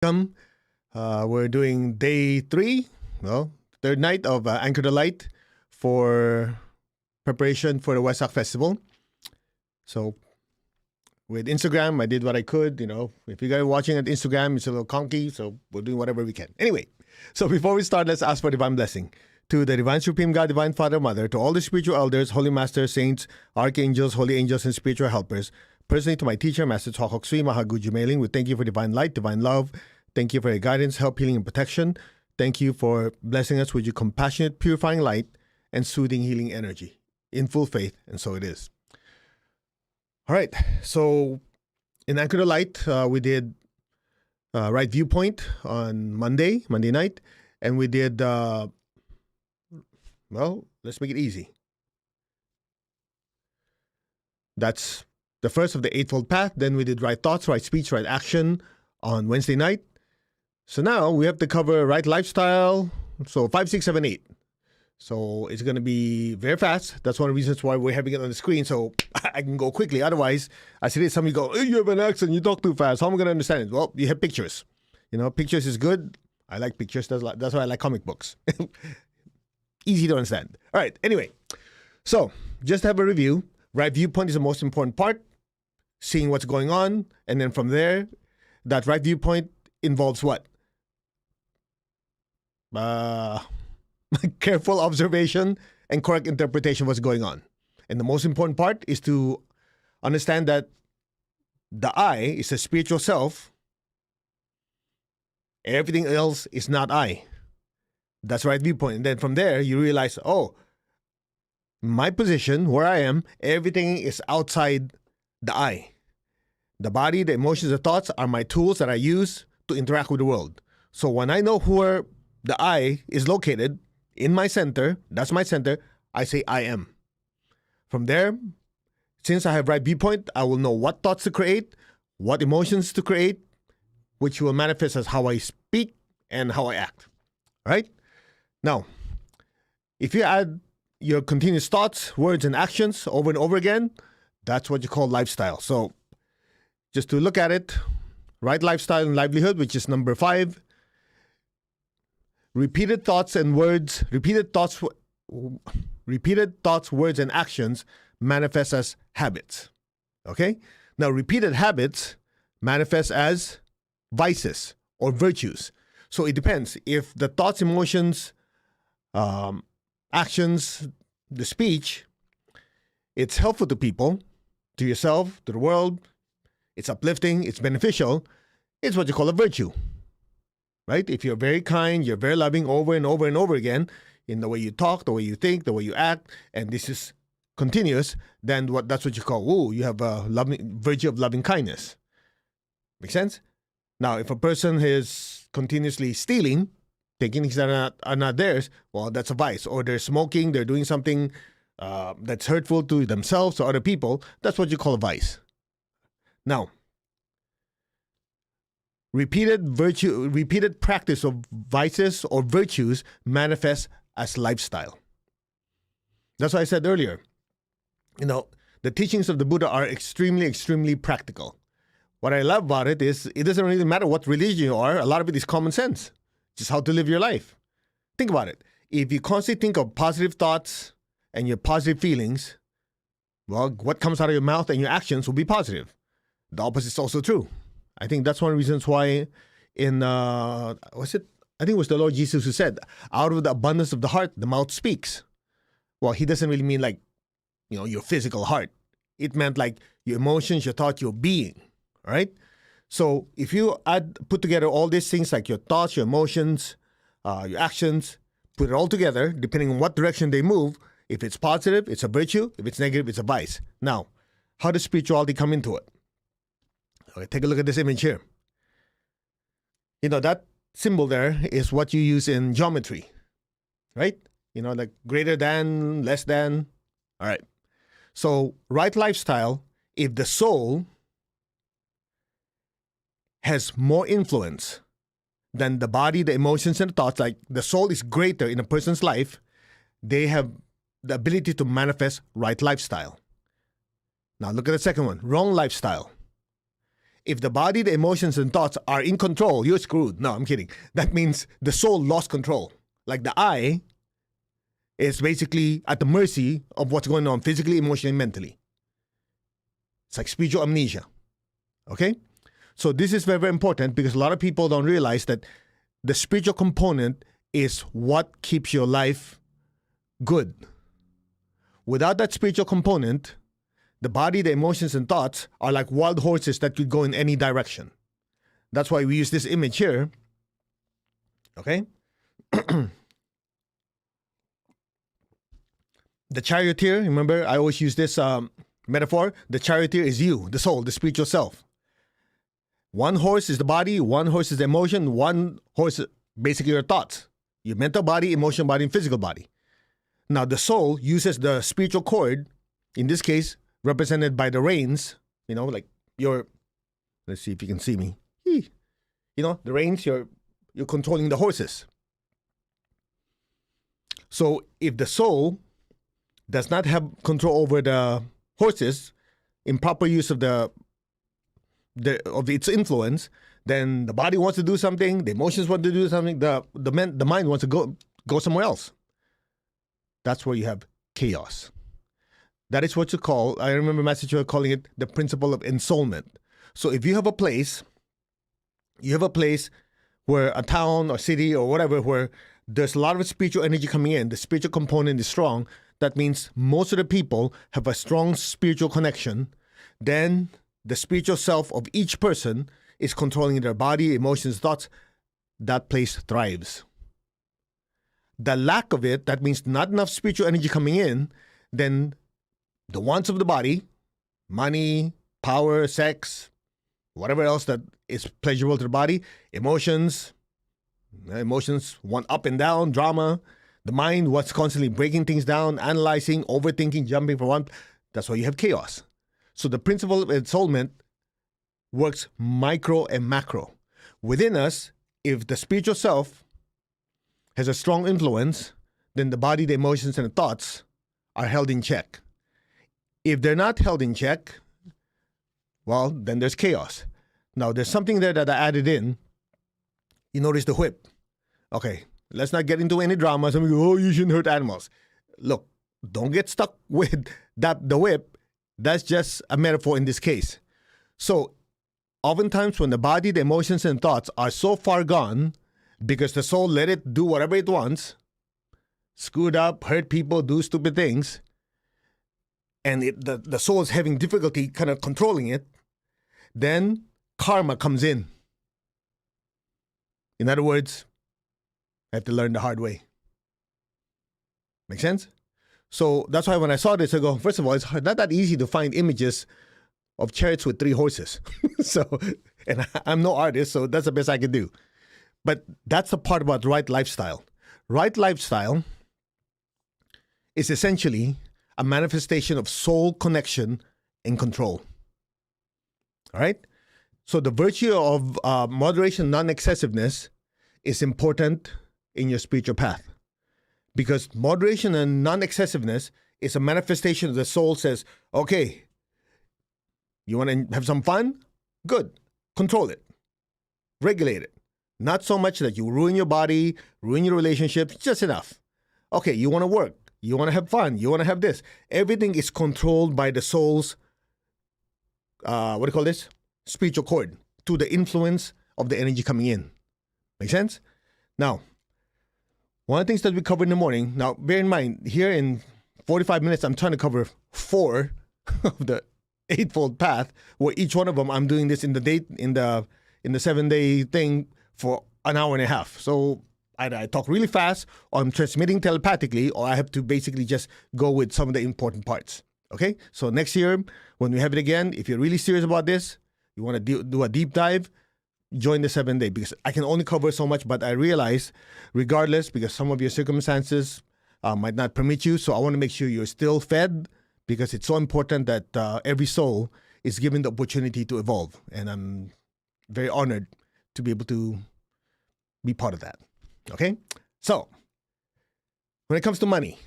Welcome. We're doing day 3, third night of Anchor the Light for preparation for the Wesak Festival. So with Instagram, I did what I could. If you guys are watching at Instagram, it's a little conky, so we're doing whatever we can. Anyway, so before we start, let's ask for divine blessing. To the Divine Supreme God, Divine Father, Mother, to all the spiritual elders, holy masters, saints, archangels, holy angels, and spiritual helpers. Personally, to my teacher, Master Chokok Sui Mahagu Jumeling, we thank you for divine light, divine love. Thank you for your guidance, help, healing, and protection. Thank you for blessing us with your compassionate, purifying light and soothing, healing energy. In full faith, and so it is. All right, so in Anchor the Light, we did Right Viewpoint on Monday night, and we did, let's make it easy. That's the first of the eightfold path. Then we did right thoughts, right speech, right action on Wednesday night. So now we have to cover right lifestyle. So 5, 6, 7, 8. So it's going to be very fast. That's one of the reasons why we're having it on the screen, so I can go quickly. Otherwise, I see this, somebody go, hey, you have an accent, you talk too fast. How am I going to understand it? Well, you have pictures. Pictures is good. I like pictures. That's why I like comic books. Easy to understand. All right, anyway. So just to have a review. Right viewpoint is the most important part. Seeing what's going on. And then from there, that right viewpoint involves what? Careful observation and correct interpretation of what's going on. And the most important part is to understand that the I is a spiritual self. Everything else is not I. That's right viewpoint. And then from there, you realize, my position, where I am, everything is outside the I. The body, the emotions, the thoughts are my tools that I use to interact with the world. So when I know where the I is located, in my center, that's my center, I say I am. From there, since I have right viewpoint, I will know what thoughts to create, what emotions to create, which will manifest as how I speak and how I act. All right? Now, if you add your continuous thoughts, words, and actions over and over again, that's what you call lifestyle. So just to look at it, right lifestyle and livelihood, which is number 5. Repeated thoughts, words, and actions manifest as habits. Okay? Now, repeated habits manifest as vices or virtues. So it depends. If the thoughts, emotions, actions, the speech, it's helpful to people, to yourself, to the world, it's uplifting, it's beneficial, it's what you call a virtue. Right? If you're very kind, you're very loving over and over and over again in the way you talk, the way you think, the way you act, and this is continuous, then that's what you call, you have a virtue of loving kindness. Make sense? Now, if a person is continuously stealing, taking things that are not theirs, well, that's a vice. Or they're smoking, they're doing something that's hurtful to themselves or other people, that's what you call a vice. Now, repeated practice of vices or virtues manifest as lifestyle. That's why I said earlier, the teachings of the Buddha are extremely, extremely practical. What I love about it is it doesn't really matter what religion you are. A lot of it is common sense. Just how to live your life. Think about it. If you constantly think of positive thoughts and your positive feelings, well, what comes out of your mouth and your actions will be positive. The opposite is also true. I think that's one of the reasons why in, I think it was the Lord Jesus who said, out of the abundance of the heart, the mouth speaks. Well, he doesn't really mean like, your physical heart. It meant like your emotions, your thoughts, your being, all right? So if you put together all these things like your thoughts, your emotions, your actions, put it all together, depending on what direction they move, if it's positive, it's a virtue. If it's negative, it's a vice. Now, how does spirituality come into it? Okay, take a look at this image here. That symbol there is what you use in geometry, right? Like greater than, less than. All right. So right lifestyle, if the soul has more influence than the body, the emotions, and the thoughts, like the soul is greater in a person's life, they have the ability to manifest right lifestyle. Now look at the second one, wrong lifestyle. if the body, the emotions, and thoughts are in control, you're screwed. No, I'm kidding. That means the soul lost control. Like the I is basically at the mercy of what's going on physically, emotionally, and mentally. It's like spiritual amnesia. Okay? So this is very, very important because a lot of people don't realize that the spiritual component is what keeps your life good. Without that spiritual component, the body, the emotions, and thoughts are like wild horses that could go in any direction. That's why we use this image here. Okay? The charioteer, remember, I always use this metaphor. The charioteer is you, the soul, the spiritual self. One horse is the body, one horse is the emotion, one horse is basically your thoughts. Your mental body, emotional body, and physical body. Now, the soul uses the spiritual cord, in this case, represented by the reins, like your, let's see if you can see me. The reins, you're controlling the horses. So if the soul does not have control over the horses, improper use of its influence, then the body wants to do something, the emotions want to do something, the mind wants to go somewhere else. That's where you have chaos. That is what you call, I remember Mastership calling it the principle of ensoulment. So if you have a place where a town or city or whatever, where there's a lot of spiritual energy coming in, the spiritual component is strong, that means most of the people have a strong spiritual connection, then the spiritual self of each person is controlling their body, emotions, thoughts. That place thrives. The lack of it, that means not enough spiritual energy coming in, then the wants of the body, money, power, sex, whatever else that is pleasurable to the body, emotions want up and down, drama. The mind wants constantly breaking things down, analyzing, overthinking, jumping from one. That's why you have chaos. So the principle of ensoulment works micro and macro. Within us, if the spiritual self has a strong influence, then the body, the emotions, and the thoughts are held in check. If they're not held in check, well, then there's chaos. Now, there's something there that I added in. You notice the whip. Okay, let's not get into any drama. Some go, you shouldn't hurt animals. Look, don't get stuck with the whip. That's just a metaphor in this case. So, oftentimes when the body, the emotions, and thoughts are so far gone, because the soul let it do whatever it wants, screw it up, hurt people, do stupid things, and the soul is having difficulty kind of controlling it, then karma comes in. In other words, I have to learn the hard way. Make sense? So that's why when I saw this, I go, first of all, it's not that easy to find images of chariots with 3 horses. And I'm no artist, so that's the best I can do. But that's the part about right lifestyle. Right lifestyle is essentially a manifestation of soul connection and control. All right? So the virtue of moderation, non-excessiveness is important in your spiritual path. Because moderation and non-excessiveness is a manifestation of the soul says, okay, you want to have some fun? Good. Control it. Regulate it. Not so much that you ruin your body, ruin your relationships, just enough. Okay, you want to work. You want to have fun. You want to have this. Everything is controlled by the soul's, spiritual cord, to the influence of the energy coming in. Make sense? Now, one of the things that we cover in the morning, now bear in mind, here in 45 minutes, I'm trying to cover 4 of the eightfold path, where each one of them, I'm doing this in the 7-day thing for an hour and a half. So either I talk really fast, or I'm transmitting telepathically, or I have to basically just go with some of the important parts. Okay? So next year, when we have it again, if you're really serious about this, you want to do a deep dive, join the 7-day, because I can only cover so much, but I realize, regardless, because some of your circumstances might not permit you, so I want to make sure you're still fed, because it's so important that every soul is given the opportunity to evolve. And I'm very honored to be able to be part of that. Okay? So, when it comes to money,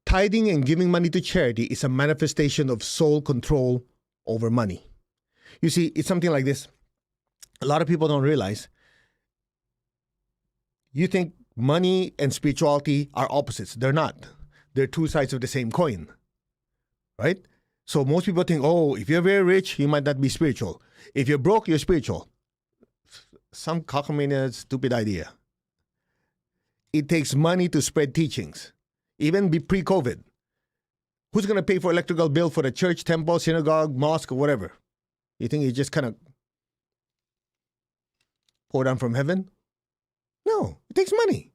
tithing and giving money to charity is a manifestation of soul control over money. You see, it's something like this. A lot of people don't realize. You think money and spirituality are opposites. They're not. They're two sides of the same coin, right? So most people think, oh, if you're very rich, you might not be spiritual. If you're broke, you're spiritual. Some cockamamie stupid idea. It takes money to spread teachings, even pre-COVID. Who's going to pay for electrical bill for the church, temple, synagogue, mosque, or whatever? You think you just kind of pour down from heaven? No, it takes money,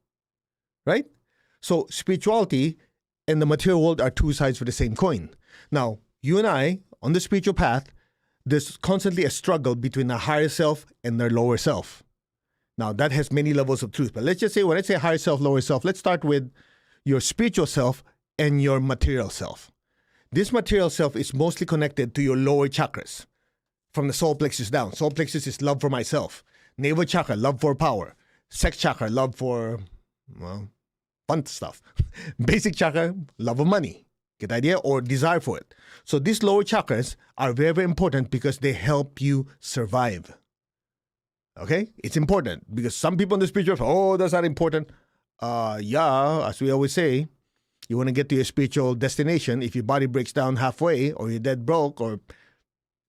right? So spirituality and the material world are two sides of the same coin. Now, you and I, on the spiritual path, there's constantly a struggle between the higher self and the lower self. Now, that has many levels of truth. But let's just say, when I say higher self, lower self, let's start with your spiritual self and your material self. This material self is mostly connected to your lower chakras, from the solar plexus down. Solar plexus is love for myself. Navel chakra, love for power. Sex chakra, love for, well, fun stuff. Basic chakra, love of money. Get the idea? Or desire for it. So these lower chakras are very, very important because they help you survive. Okay? It's important because some people in the spiritual, oh, that's not important. Yeah, as we always say, you want to get to your spiritual destination. If your body breaks down halfway or you're dead broke or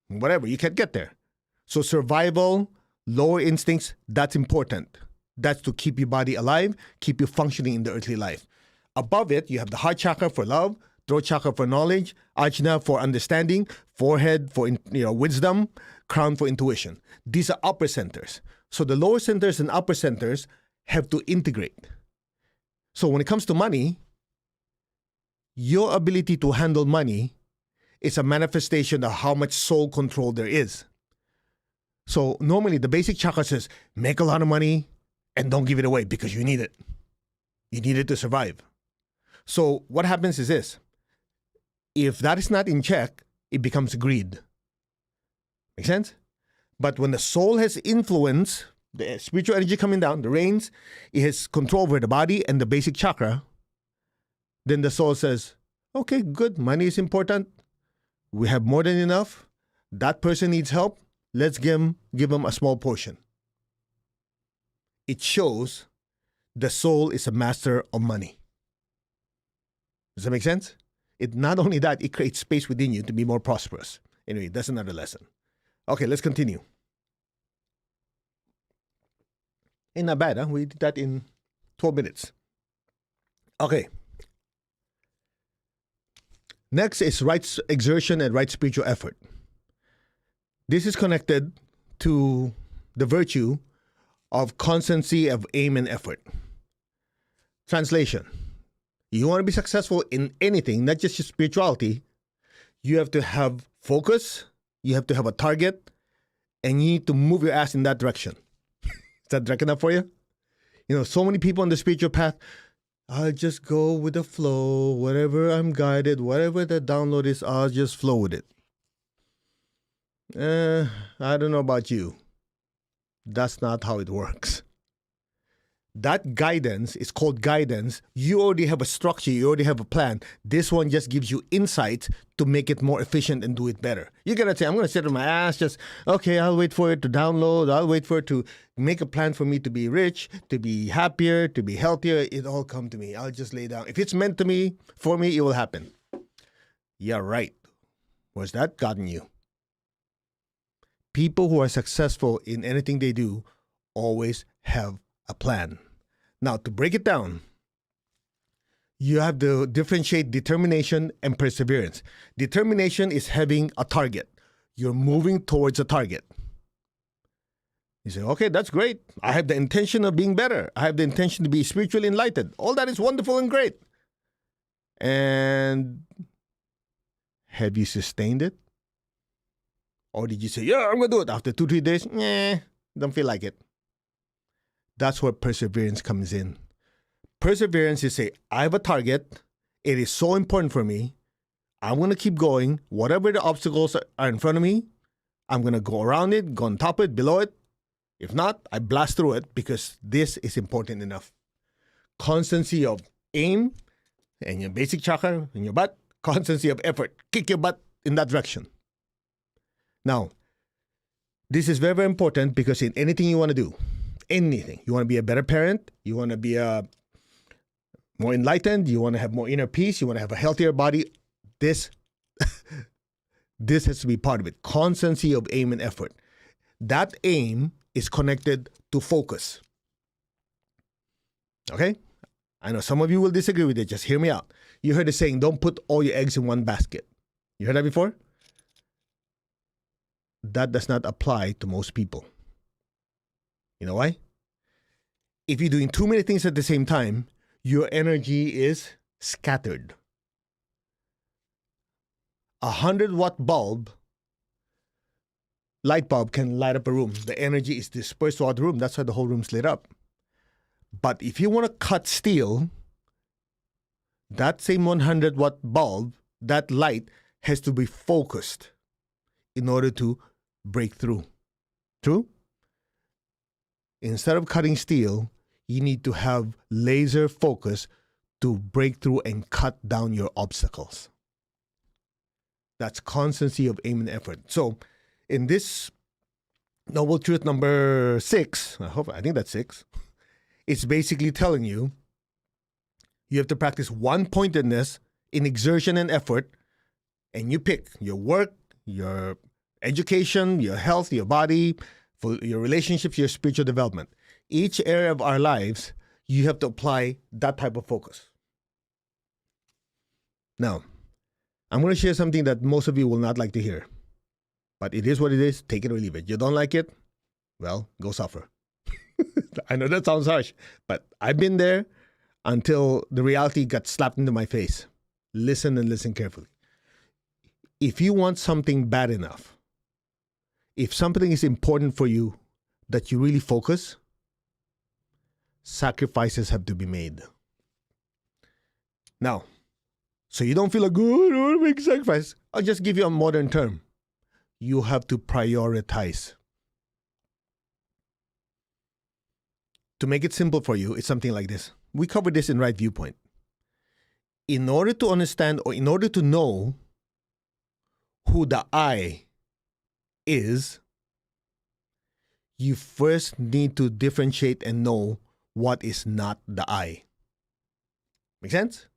whatever, you can't get there. So survival, lower instincts, that's important. That's to keep your body alive, keep you functioning in the earthly life. Above it, you have the heart chakra for love, throat chakra for knowledge, ajna for understanding, forehead for wisdom, crown for intuition. These are upper centers. So the lower centers and upper centers have to integrate. So when it comes to money, your ability to handle money is a manifestation of how much soul control there is. So normally the basic chakra says, make a lot of money and don't give it away because you need it. You need it to survive. So what happens is this. If that is not in check, it becomes greed. Make sense? But when the soul has influence, the spiritual energy coming down, the reins, it has control over the body and the basic chakra, then the soul says, okay, good, money is important. We have more than enough. That person needs help. Let's give him a small portion. It shows the soul is a master of money. Does that make sense? It not only that, it creates space within you to be more prosperous. Anyway, that's another lesson. Okay, let's continue. Ain't not bad, huh? We did that in 12 minutes. Okay. Next is right exertion and right spiritual effort. This is connected to the virtue of constancy of aim and effort. Translation. You want to be successful in anything, not just your spirituality, you have to have focus, you have to have a target, and you need to move your ass in that direction. Is that direct enough for you? You know, so many people on the spiritual path, I'll just go with the flow, whatever I'm guided, whatever the download is, I'll just flow with it. I don't know about you. That's not how it works. That guidance is called guidance. You already have a structure. You already have a plan. This one just gives you insights to make it more efficient and do it better. You're going to say, I'm going to sit on my ass, okay, I'll wait for it to download. I'll wait for it to make a plan for me to be rich, to be happier, to be healthier. It all come to me. I'll just lay down. If it's meant to me, for me, it will happen. Yeah, right. Where's that gotten you? People who are successful in anything they do always have a plan. Now, to break it down, you have to differentiate determination and perseverance. Determination is having a target. You're moving towards a target. You say, okay, that's great. I have the intention of being better. I have the intention to be spiritually enlightened. All that is wonderful and great. And have you sustained it? Or did you say, yeah, I'm going to do it. After 2-3 days, don't feel like it. That's where perseverance comes in. Perseverance is say, I have a target. It is so important for me. I'm going to keep going. Whatever the obstacles are in front of me, I'm going to go around it, go on top of it, below it. If not, I blast through it because this is important enough. Constancy of aim and your basic chakra in your butt. Constancy of effort. Kick your butt in that direction. Now, This is very, very important because in anything you want to do, anything, you want to be a better parent, you want to be more enlightened, you want to have more inner peace, you want to have a healthier body, this has to be part of it. Constancy of aim and effort. That aim is connected to focus. Okay? I know some of you will disagree with it. Just hear me out. You heard the saying, don't put all your eggs in one basket. You heard that before? That does not apply to most people. You know why? If you're doing too many things at the same time, your energy is scattered. 100-watt light bulb can light up a room. The energy is dispersed throughout the room. That's why the whole room's lit up. But if you want to cut steel, that same 100-watt bulb, that light has to be focused in order to break through. True? Instead of cutting steel, you need to have laser focus to break through and cut down your obstacles. That's constancy of aim and effort. So, in this Noble Truth number 6, I think that's 6, it's basically telling you you have to practice one-pointedness in exertion and effort, and you pick your work, your education, your health, your body, for your relationships, your spiritual development. Each area of our lives, you have to apply that type of focus. Now, I'm going to share something that most of you will not like to hear. But it is what it is. Take it or leave it. You don't like it? Well, go suffer. I know that sounds harsh, but I've been there until the reality got slapped into my face. Listen and listen carefully. If you want something bad enough, if something is important for you that you really focus, sacrifices have to be made. Now, so you don't feel like, oh, I don't want to make sacrifice. I'll just give you a modern term. You have to prioritize. To make it simple for you, it's something like this. We covered this in Right Viewpoint. In order to understand or in order to know who the I is, you first need to differentiate and know what is not the I. Make sense?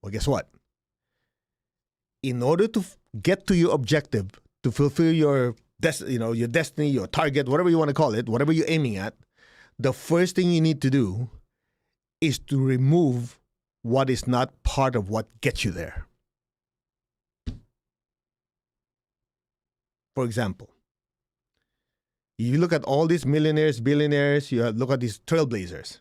Well, guess what? In order to get to your objective, to fulfill your destiny, your target, whatever you want to call it, whatever you're aiming at, the first thing you need to do is to remove what is not part of what gets you there. For example, you look at all these millionaires, billionaires, you look at these trailblazers.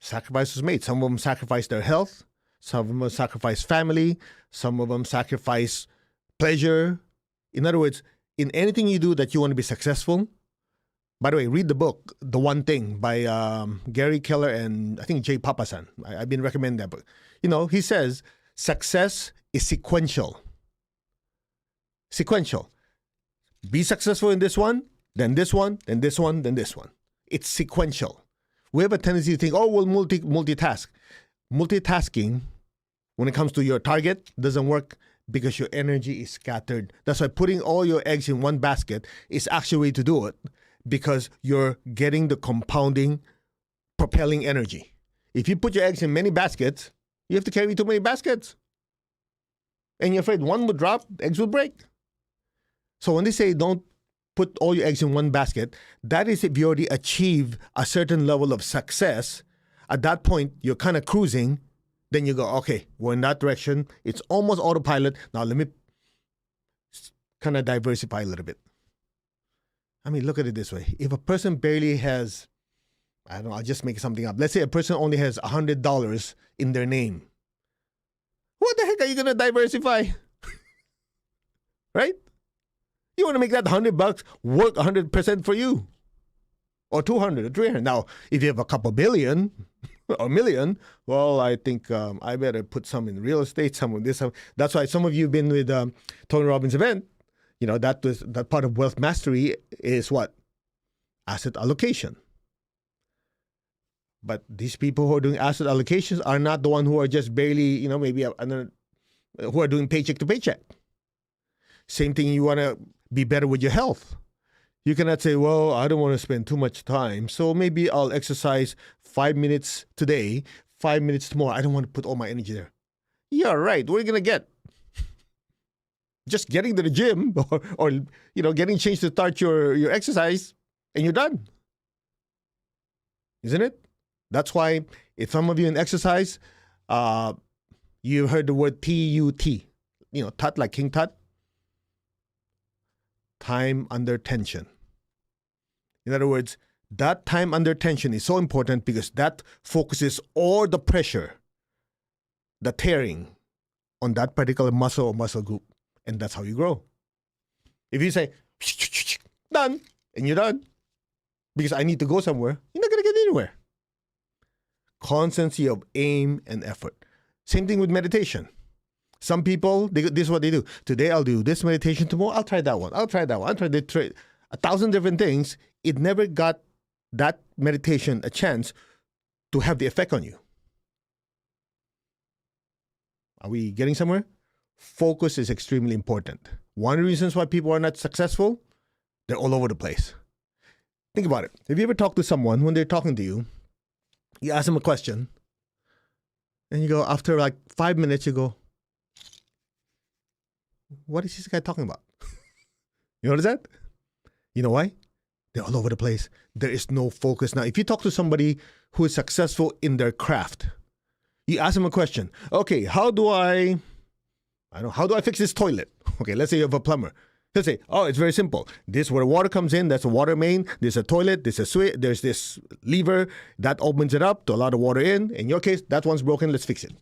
Sacrifice was made. Some of them sacrificed their health. Some of them sacrificed family. Some of them sacrificed pleasure. In other words, in anything you do that you want to be successful. By the way, read the book, The One Thing, by Gary Keller and I think Jay Papasan. I've been recommending that book. You know, he says success is sequential. Sequential. Be successful in this one, then this one, then this one, then this one. It's sequential. We have a tendency to think, oh, we'll multitask. Multitasking, when it comes to your target, doesn't work because your energy is scattered. That's why putting all your eggs in one basket is actually a way to do it, because you're getting the compounding, propelling energy. If you put your eggs in many baskets, you have to carry too many baskets. And you're afraid one will drop, eggs will break. So when they say don't put all your eggs in one basket, that is if you already achieve a certain level of success. At that point, you're kind of cruising. Then you go, okay, we're in that direction. It's almost autopilot. Now let me kind of diversify a little bit. I mean, look at it this way. If a person barely has, I don't know, I'll just make something up. Let's say a person only has $100 in their name. What the heck are you going to diversify? Right? You want to make that $100 work 100% for you. Or 200 or 300. Now, if you have a couple billion or million, well, I think I better put some in real estate, some in this. That's why some of you have been with Tony Robbins' event. You know, that part of wealth mastery is what? Asset allocation. But these people who are doing asset allocations are not the one who are just barely, maybe who are doing paycheck to paycheck. Same thing, you want to be better with your health. You cannot say, well, I don't want to spend too much time, so maybe I'll exercise 5 minutes today, 5 minutes tomorrow. I don't want to put all my energy there. Yeah, right. What are you going to get? Just getting to the gym or getting changed to start your exercise, and you're done. Isn't it? That's why if some of you in exercise, you've heard the word TUT. Tut like King Tut. Time under tension. In other words, that time under tension is so important because that focuses all the pressure, the tearing on that particular muscle or muscle group. And that's how you grow. If you say, done, and you're done, because I need to go somewhere, you're not going to get anywhere. Constancy of aim and effort. Same thing with meditation. Some people, this is what they do. Today I'll do this meditation. Tomorrow I'll try that one. I'll try 1,000 different things. It never got that meditation a chance to have the effect on you. Are we getting somewhere? Focus is extremely important. One of the reasons why people are not successful, they're all over the place. Think about it. Have you ever talked to someone, when they're talking to you, you ask them a question, and you go, after like 5 minutes, you go, what is this guy talking about? You notice that? You know why? They're all over the place. There is no focus. Now, if you talk to somebody who is successful in their craft, you ask them a question. Okay, how do I fix this toilet? Okay, let's say you have a plumber. He'll say, oh, it's very simple. This where water comes in, that's a water main. There's a toilet, there's a switch, there's this lever that opens it up to allow the water in. In your case, that one's broken, let's fix it.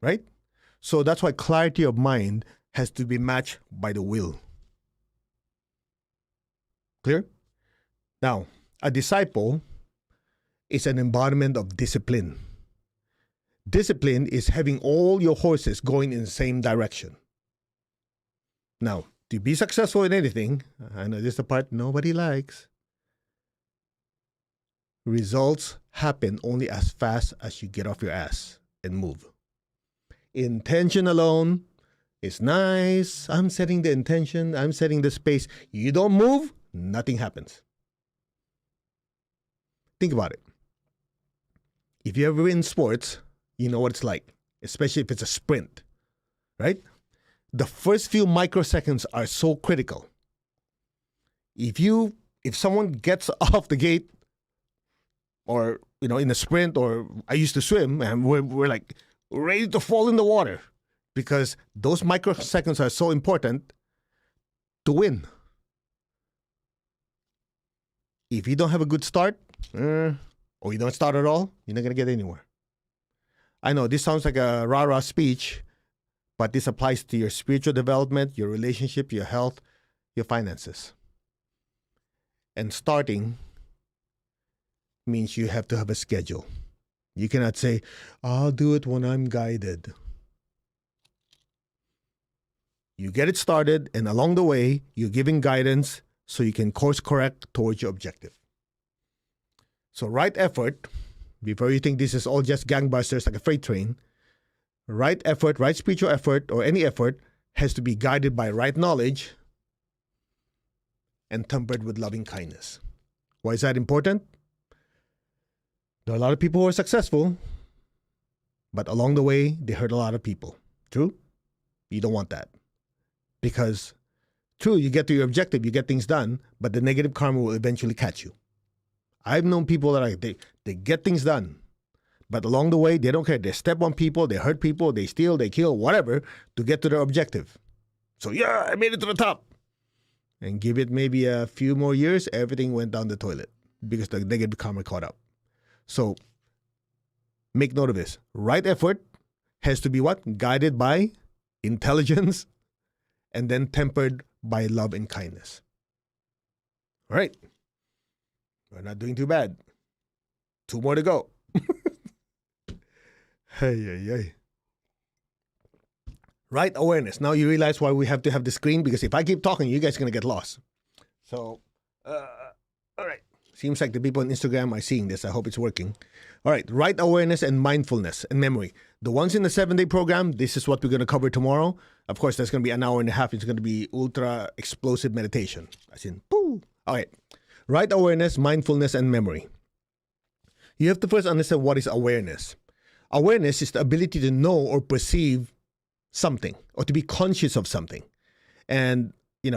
Right? So that's why clarity of mind has to be matched by the will. Clear? Now, a disciple is an embodiment of discipline. Discipline is having all your horses going in the same direction. Now, to be successful in anything, I know this is the part nobody likes. Results happen only as fast as you get off your ass and move. Intention alone is nice. I'm setting the intention. I'm setting the space. You don't move, nothing happens. Think about it. If you ever in sports, you know what it's like, especially if it's a sprint, right? The first few microseconds are so critical. If someone gets off the gate, or in a sprint, or I used to swim, and we're like ready to fall in the water, because those microseconds are so important to win. If you don't have a good start, or you don't start at all, you're not going to get anywhere. I know this sounds like a rah-rah speech, but this applies to your spiritual development, your relationship, your health, your finances. And starting means you have to have a schedule. You cannot say, I'll do it when I'm guided. You get it started, and along the way, you're giving guidance so you can course correct towards your objective. So right effort, before you think this is all just gangbusters like a freight train, right effort, right spiritual effort, or any effort has to be guided by right knowledge and tempered with loving kindness. Why is that important? There are a lot of people who are successful, but along the way, they hurt a lot of people. True? You don't want that. Because, true, you get to your objective, you get things done, but the negative karma will eventually catch you. I've known people that they get things done, but along the way, they don't care. They step on people, they hurt people, they steal, they kill, whatever, to get to their objective. So, yeah, I made it to the top. And give it maybe a few more years, everything went down the toilet because the negative karma caught up. So, make note of this. Right effort has to be what? Guided by intelligence and then tempered by love and kindness. All right. We're not doing too bad. 2 more to go. Hey. Right awareness. Now you realize why we have to have the screen, because if I keep talking, you guys are going to get lost. So, all right. Seems like the people on Instagram are seeing this. I hope it's working. All right. Right awareness and mindfulness and memory. The ones in the 7-day program, this is what we're going to cover tomorrow. Of course, that's going to be an hour and a half. It's going to be ultra explosive meditation. As in, boom. All right. Right awareness, mindfulness, and memory. You have to first understand what is awareness. Awareness is the ability to know or perceive something or to be conscious of something. And,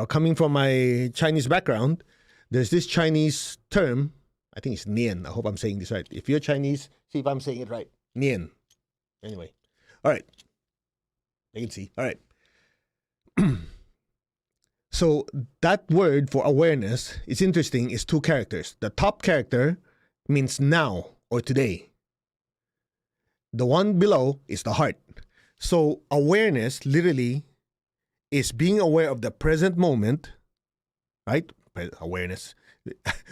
coming from my Chinese background, there's this Chinese term, I think it's Nian. I hope I'm saying this right. If you're Chinese, see if I'm saying it right. Nian. Anyway. All right. You can see. All right. So that word for awareness, it's interesting, is 2 characters. The top character means now or today. The one below is the heart. So awareness literally is being aware of the present moment, right? Awareness.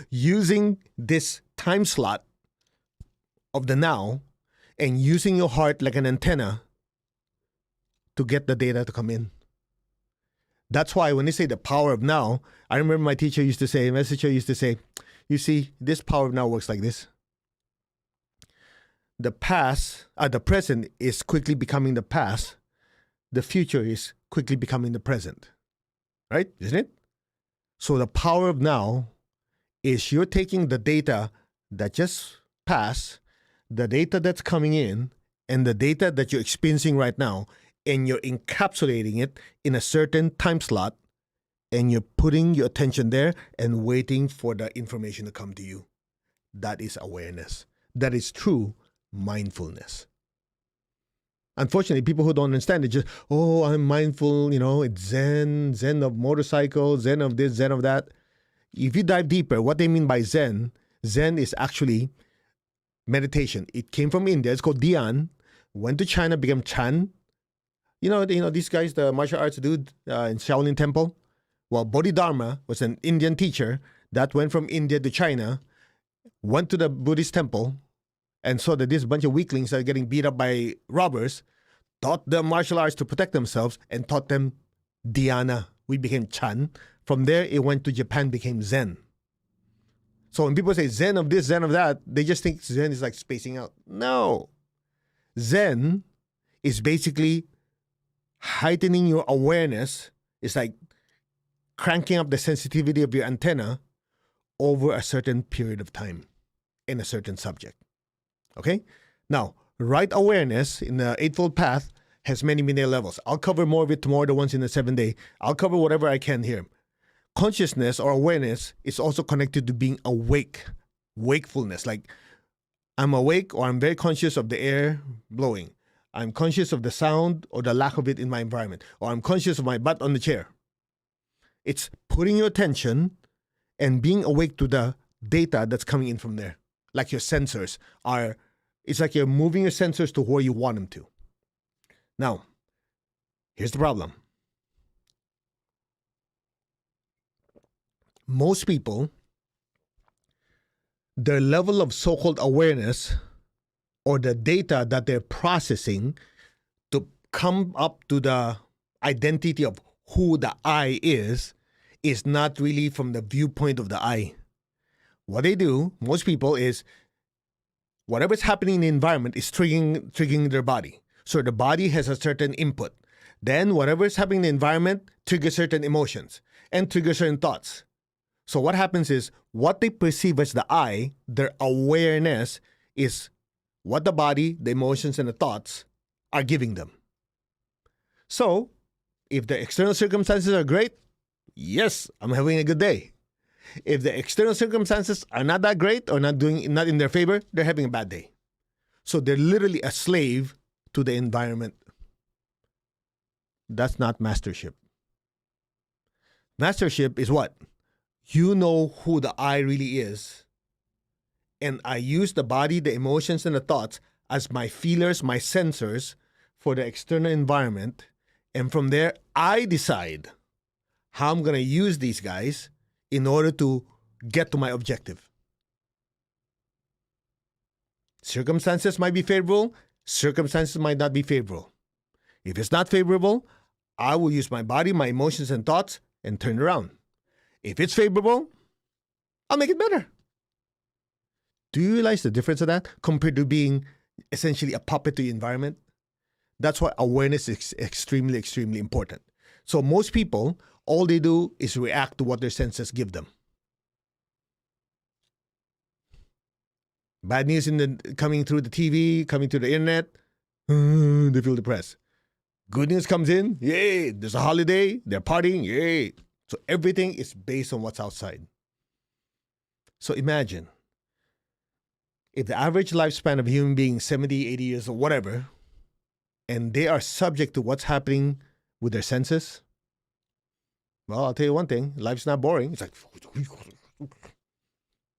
Using this time slot of the now and using your heart like an antenna to get the data to come in. That's why when they say the power of now, I remember my teacher used to say, you see, this power of now works like this. The present is quickly becoming the past. The future is quickly becoming the present. Right? Isn't it? So the power of now is you're taking the data that just passed, the data that's coming in, and the data that you're experiencing right now, and you're encapsulating it in a certain time slot, and you're putting your attention there and waiting for the information to come to you. That is awareness. That is true mindfulness. Unfortunately, people who don't understand it just, I'm mindful, it's Zen of motorcycle, Zen of this, Zen of that. If you dive deeper, what they mean by Zen is actually meditation. It came from India. It's called Dhyan. Went to China, became Chan. These guys, the martial arts dude in Shaolin Temple. Well, Bodhidharma was an Indian teacher that went from India to China, went to the Buddhist temple, and saw that this bunch of weaklings are getting beat up by robbers, taught them martial arts to protect themselves, and taught them dhyana. We became Chan. From there, it went to Japan, became Zen. So when people say Zen of this, Zen of that, they just think Zen is like spacing out. No. Zen is basically heightening your awareness. It's like cranking up the sensitivity of your antenna over a certain period of time in a certain subject. Okay? Now, right awareness in the Eightfold Path has many, many levels. I'll cover more of it tomorrow, the ones in the 7-day. I'll cover whatever I can here. Consciousness or awareness is also connected to being awake, wakefulness. Like I'm awake or I'm very conscious of the air blowing. I'm conscious of the sound or the lack of it in my environment. Or I'm conscious of my butt on the chair. It's putting your attention and being awake to the data that's coming in from there. Like your sensors are, it's like you're moving your sensors to where you want them to. Now, here's the problem. Most people, their level of so-called awareness or the data that they're processing to come up to the identity of who the I is not really from the viewpoint of the I. What they do, most people, is whatever's happening in the environment is triggering their body. So the body has a certain input. Then whatever's happening in the environment triggers certain emotions and triggers certain thoughts. So what happens is what they perceive as the I, their awareness, is what the body, the emotions, and the thoughts are giving them. So if the external circumstances are great, yes, I'm having a good day. If the external circumstances are not that great or not in their favor, they're having a bad day. So they're literally a slave to the environment. That's not mastership. Mastership is what? You know who the I really is. And I use the body, the emotions, and the thoughts as my feelers, my sensors for the external environment. And from there, I decide how I'm going to use these guys in order to get to my objective. Circumstances might be favorable. Circumstances might not be favorable. If it's not favorable, I will use my body, my emotions, and thoughts and turn it around. If it's favorable, I'll make it better. Do you realize the difference of that compared to being essentially a puppet to the environment? That's why awareness is extremely, extremely important. So most people, all they do is react to what their senses give them. Bad news coming through the TV, coming through the internet, they feel depressed. Good news comes in, yay, there's a holiday, they're partying, yay. So everything is based on what's outside. So imagine, if the average lifespan of a human being is 70, 80 years or whatever, and they are subject to what's happening with their senses, well, I'll tell you one thing, life's not boring. It's like,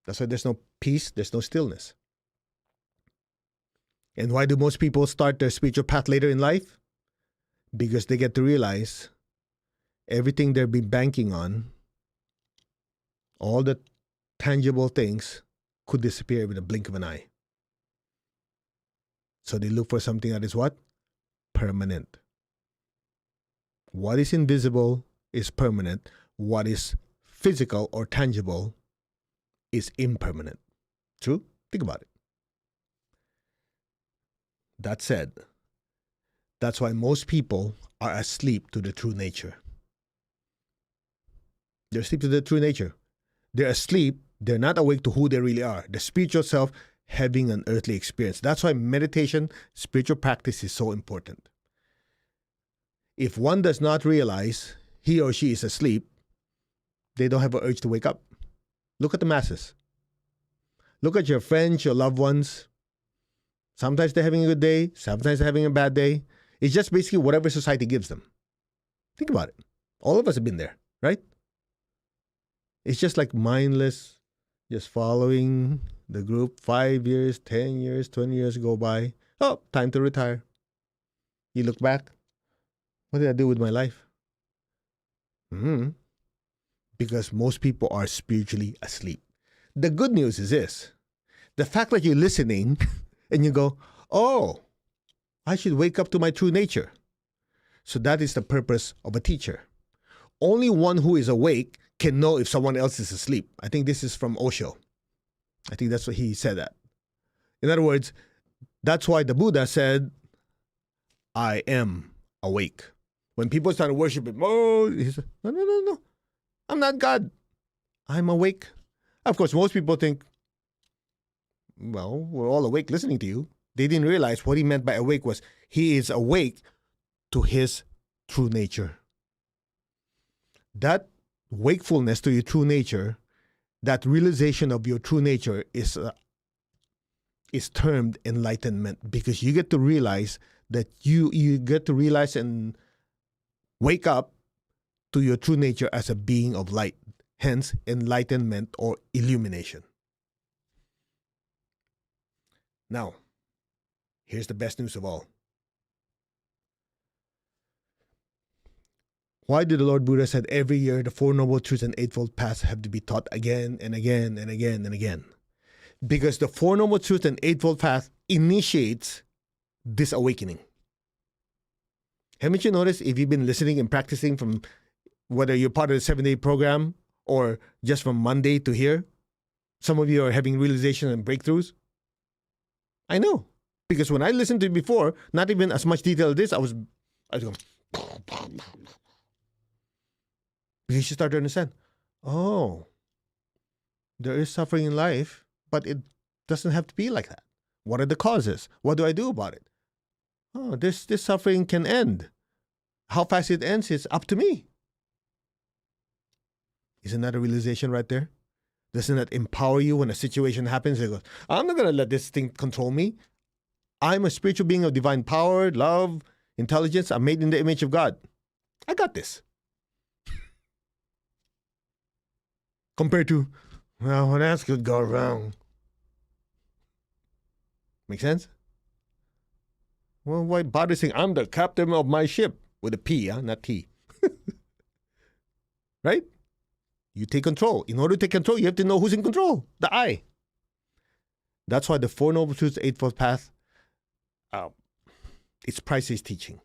that's why there's no peace, there's no stillness. And why do most people start their spiritual path later in life? Because they get to realize everything they've been banking on, all the tangible things, could disappear with a blink of an eye. So they look for something that is what? Permanent. What is invisible is permanent. What is physical or tangible is impermanent. True? Think about it. That said, that's why most people are asleep to the true nature. They're asleep to the true nature. They're asleep. They're not awake to who they really are. The spiritual self having an earthly experience. That's why meditation, spiritual practice is so important. If one does not realize he or she is asleep, they don't have an urge to wake up. Look at the masses. Look at your friends, your loved ones. Sometimes they're having a good day. Sometimes they're having a bad day. It's just basically whatever society gives them. Think about it. All of us have been there, right? It's just like mindless, just following the group. 5 years, 10 years, 20 years go by. Oh, time to retire. You look back. What did I do with my life? Because most people are spiritually asleep. The good news is this. The fact that you're listening and you go, oh, I should wake up to my true nature. So that is the purpose of a teacher. Only one who is awake can know if someone else is asleep. I think this is from Osho. I think that's what he said that. In other words, that's why the Buddha said, I am awake. When people start to worship him, oh, he said, no. I'm not God. I'm awake. Of course, most people think, well, we're all awake listening to you. They didn't realize what he meant by awake was he is awake to his true nature. That wakefulness to your true nature, that realization of your true nature is termed enlightenment, because you get to realize that you get to realize and wake up to your true nature as a being of light. Hence, enlightenment or illumination. Now, here's the best news of all. Why did the Lord Buddha said every year the Four Noble Truths and Eightfold Paths have to be taught again and again and again and again? Because the Four Noble Truths and Eightfold Path initiates this awakening. Haven't you noticed, if you've been listening and practicing from whether you're part of the 7-day program or just from Monday to here, some of you are having realization and breakthroughs? I know. Because when I listened to it before, not even as much detail as this, I was going, because you start to understand, oh, there is suffering in life, but it doesn't have to be like that. What are the causes? What do I do about it? Oh, this suffering can end. How fast it ends is up to me. Isn't that a realization right there? Doesn't that empower you when a situation happens? You go, I'm not going to let this thing control me. I'm a spiritual being of divine power, love, intelligence. I'm made in the image of God. I got this. Compared to, well, what else could go wrong? Make sense? Well, why bother saying I'm the captain of my ship? With a P, not T. Right? You take control. In order to take control, you have to know who's in control. The I. That's why the Four Noble Truths, Eightfold Path, it's priceless teaching.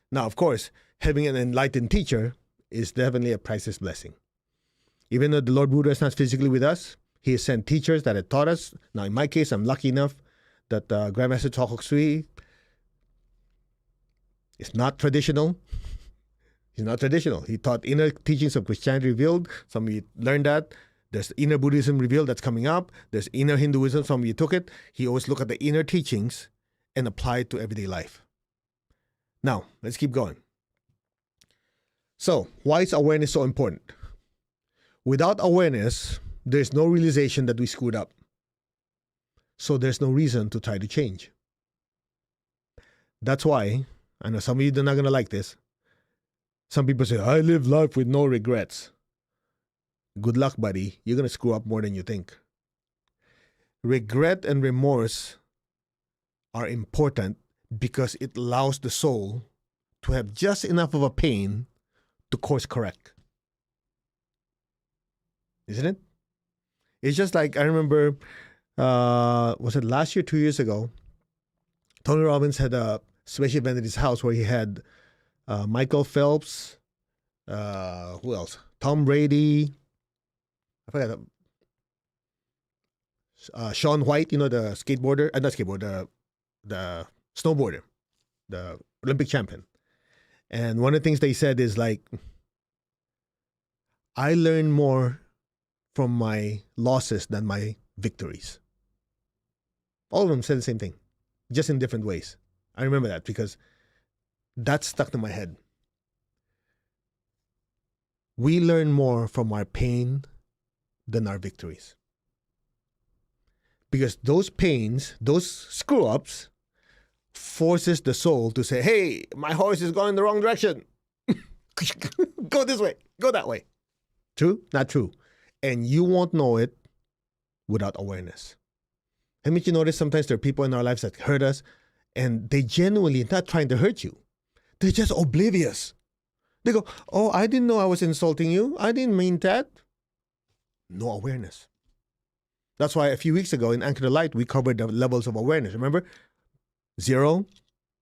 Now, of course, having an enlightened teacher is definitely a priceless blessing. Even though the Lord Buddha is not physically with us, he has sent teachers that have taught us. Now, in my case, I'm lucky enough that Grandmaster Chokhok Sui It's not traditional. He's not traditional. He taught inner teachings of Christianity revealed. Some of you learned that. There's inner Buddhism revealed that's coming up. There's inner Hinduism. Some of you took it. He always looked at the inner teachings and apply it to everyday life. Now, let's keep going. So, why is awareness so important? Without awareness, there's no realization that we screwed up. So there's no reason to try to change. That's why, I know some of you are not going to like this. Some people say, I live life with no regrets. Good luck, buddy. You're going to screw up more than you think. Regret and remorse are important because it allows the soul to have just enough of a pain to course correct. Isn't it? It's just like, I remember, was it last year, 2 years ago, Tony Robbins had a special event at his house where he had Michael Phelps, who else? Tom Brady, I forgot, Shaun White, the skateboarder, not skateboarder, the snowboarder, the Olympic champion. And one of the things they said is like, I learned more from my losses than my victories. All of them said the same thing, just in different ways. I remember that because that stuck to my head. We learn more from our pain than our victories. Because those pains, those screw-ups, forces the soul to say, hey, my horse is going the wrong direction. Go this way, go that way. True? Not true. And you won't know it without awareness. Haven't you noticed sometimes there are people in our lives that hurt us and they genuinely not trying to hurt you. They're just oblivious. They go, oh, I didn't know I was insulting you. I didn't mean that. No awareness. That's why a few weeks ago in Anchor the Light, we covered the levels of awareness. Remember? 0,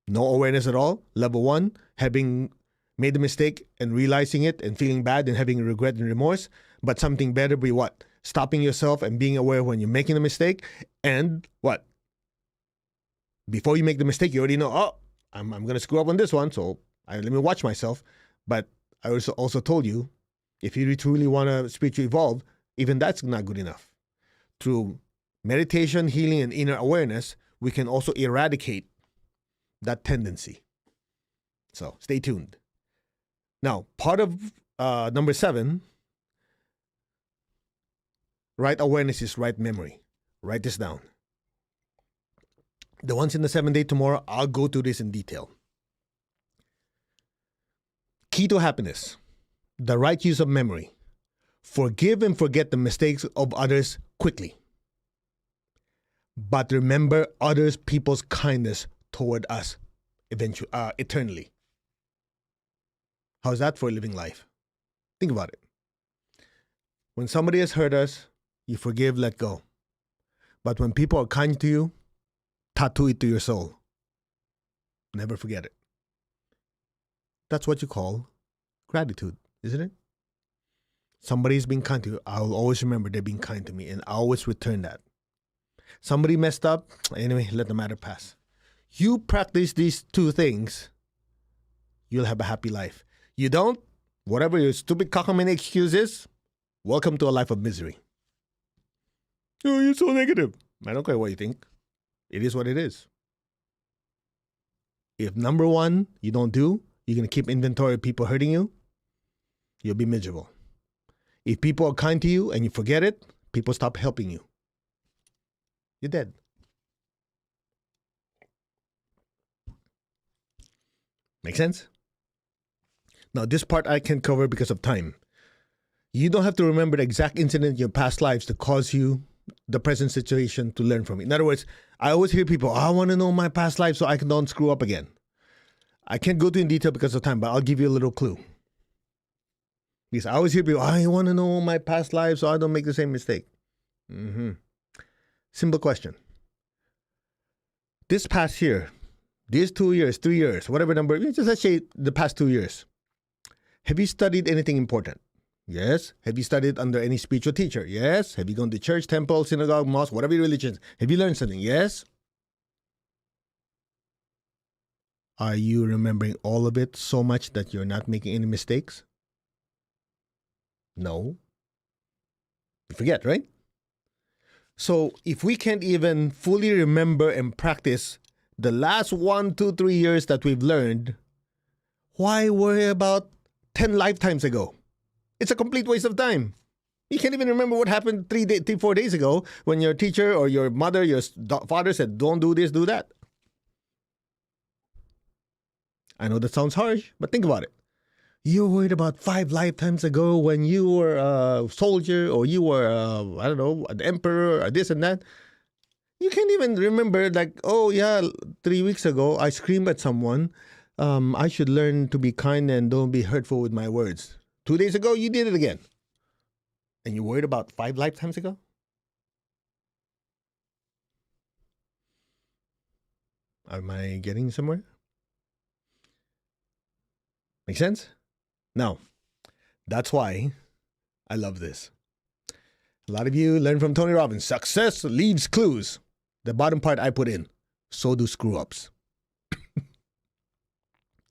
no awareness at all. Level 1, having made the mistake and realizing it and feeling bad and having regret and remorse. But something better be what? Stopping yourself and being aware when you're making a mistake. And what? Before you make the mistake, you already know, oh, I'm going to screw up on this one, so let me watch myself. But I also told you, if you truly want to spiritually evolve, even that's not good enough. Through meditation, healing, and inner awareness, we can also eradicate that tendency. So stay tuned. Now, part of number 7, right awareness is right memory. Write this down. The ones in the 7-day tomorrow, I'll go through this in detail. Key to happiness, the right use of memory. Forgive and forget the mistakes of others quickly. But remember others people's kindness toward us eternally. How's that for a living life? Think about it. When somebody has hurt us, you forgive, let go. But when people are kind to you, tattoo it to your soul. Never forget it. That's what you call gratitude, isn't it? Somebody's been kind to you. I'll always remember they're being kind to me, and I always return that. Somebody messed up. Anyway, let the matter pass. You practice these 2 things, you'll have a happy life. You don't, whatever your stupid cockamamie excuse is, welcome to a life of misery. Oh, you're so negative. I don't care what you think. It is what it is. If number 1 you don't do, you're going to keep inventory of people hurting you, you'll be miserable. If people are kind to you and you forget it, people stop helping you. You're dead. Make sense? Now, this part I can cover because of time. You don't have to remember the exact incident in your past lives to cause you the present situation to learn from it. In other words, I always hear people, I want to know my past life so I don't screw up again. I can't go into in detail because of time, but I'll give you a little clue. Because I always hear people, I want to know my past life so I don't make the same mistake. Simple question. This past year, these 2 years, 3 years, whatever number, just let's say the past 2 years, have you studied anything important? Yes. Have you studied under any spiritual teacher? Yes. Have you gone to church, temple, synagogue, mosque, whatever your religion? Have you learned something? Yes. Are you remembering all of it so much that you're not making any mistakes? No. You forget, right? So if we can't even fully remember and practice the last 1, 2, 3 years that we've learned, why worry about 10 lifetimes ago? It's a complete waste of time. You can't even remember what happened 4 days ago when your teacher or your mother, your father said, don't do this, do that. I know that sounds harsh, but think about it. You're worried about 5 lifetimes ago when you were a soldier or you were, I don't know, an emperor or this and that. You can't even remember like, oh yeah, 3 weeks ago I screamed at someone. I should learn to be kind and don't be hurtful with my words. 2 days ago, you did it again. And you worried about 5 lifetimes ago? Am I getting somewhere? Make sense? Now, that's why I love this. A lot of you learn from Tony Robbins. Success leaves clues. The bottom part I put in. So do screw-ups.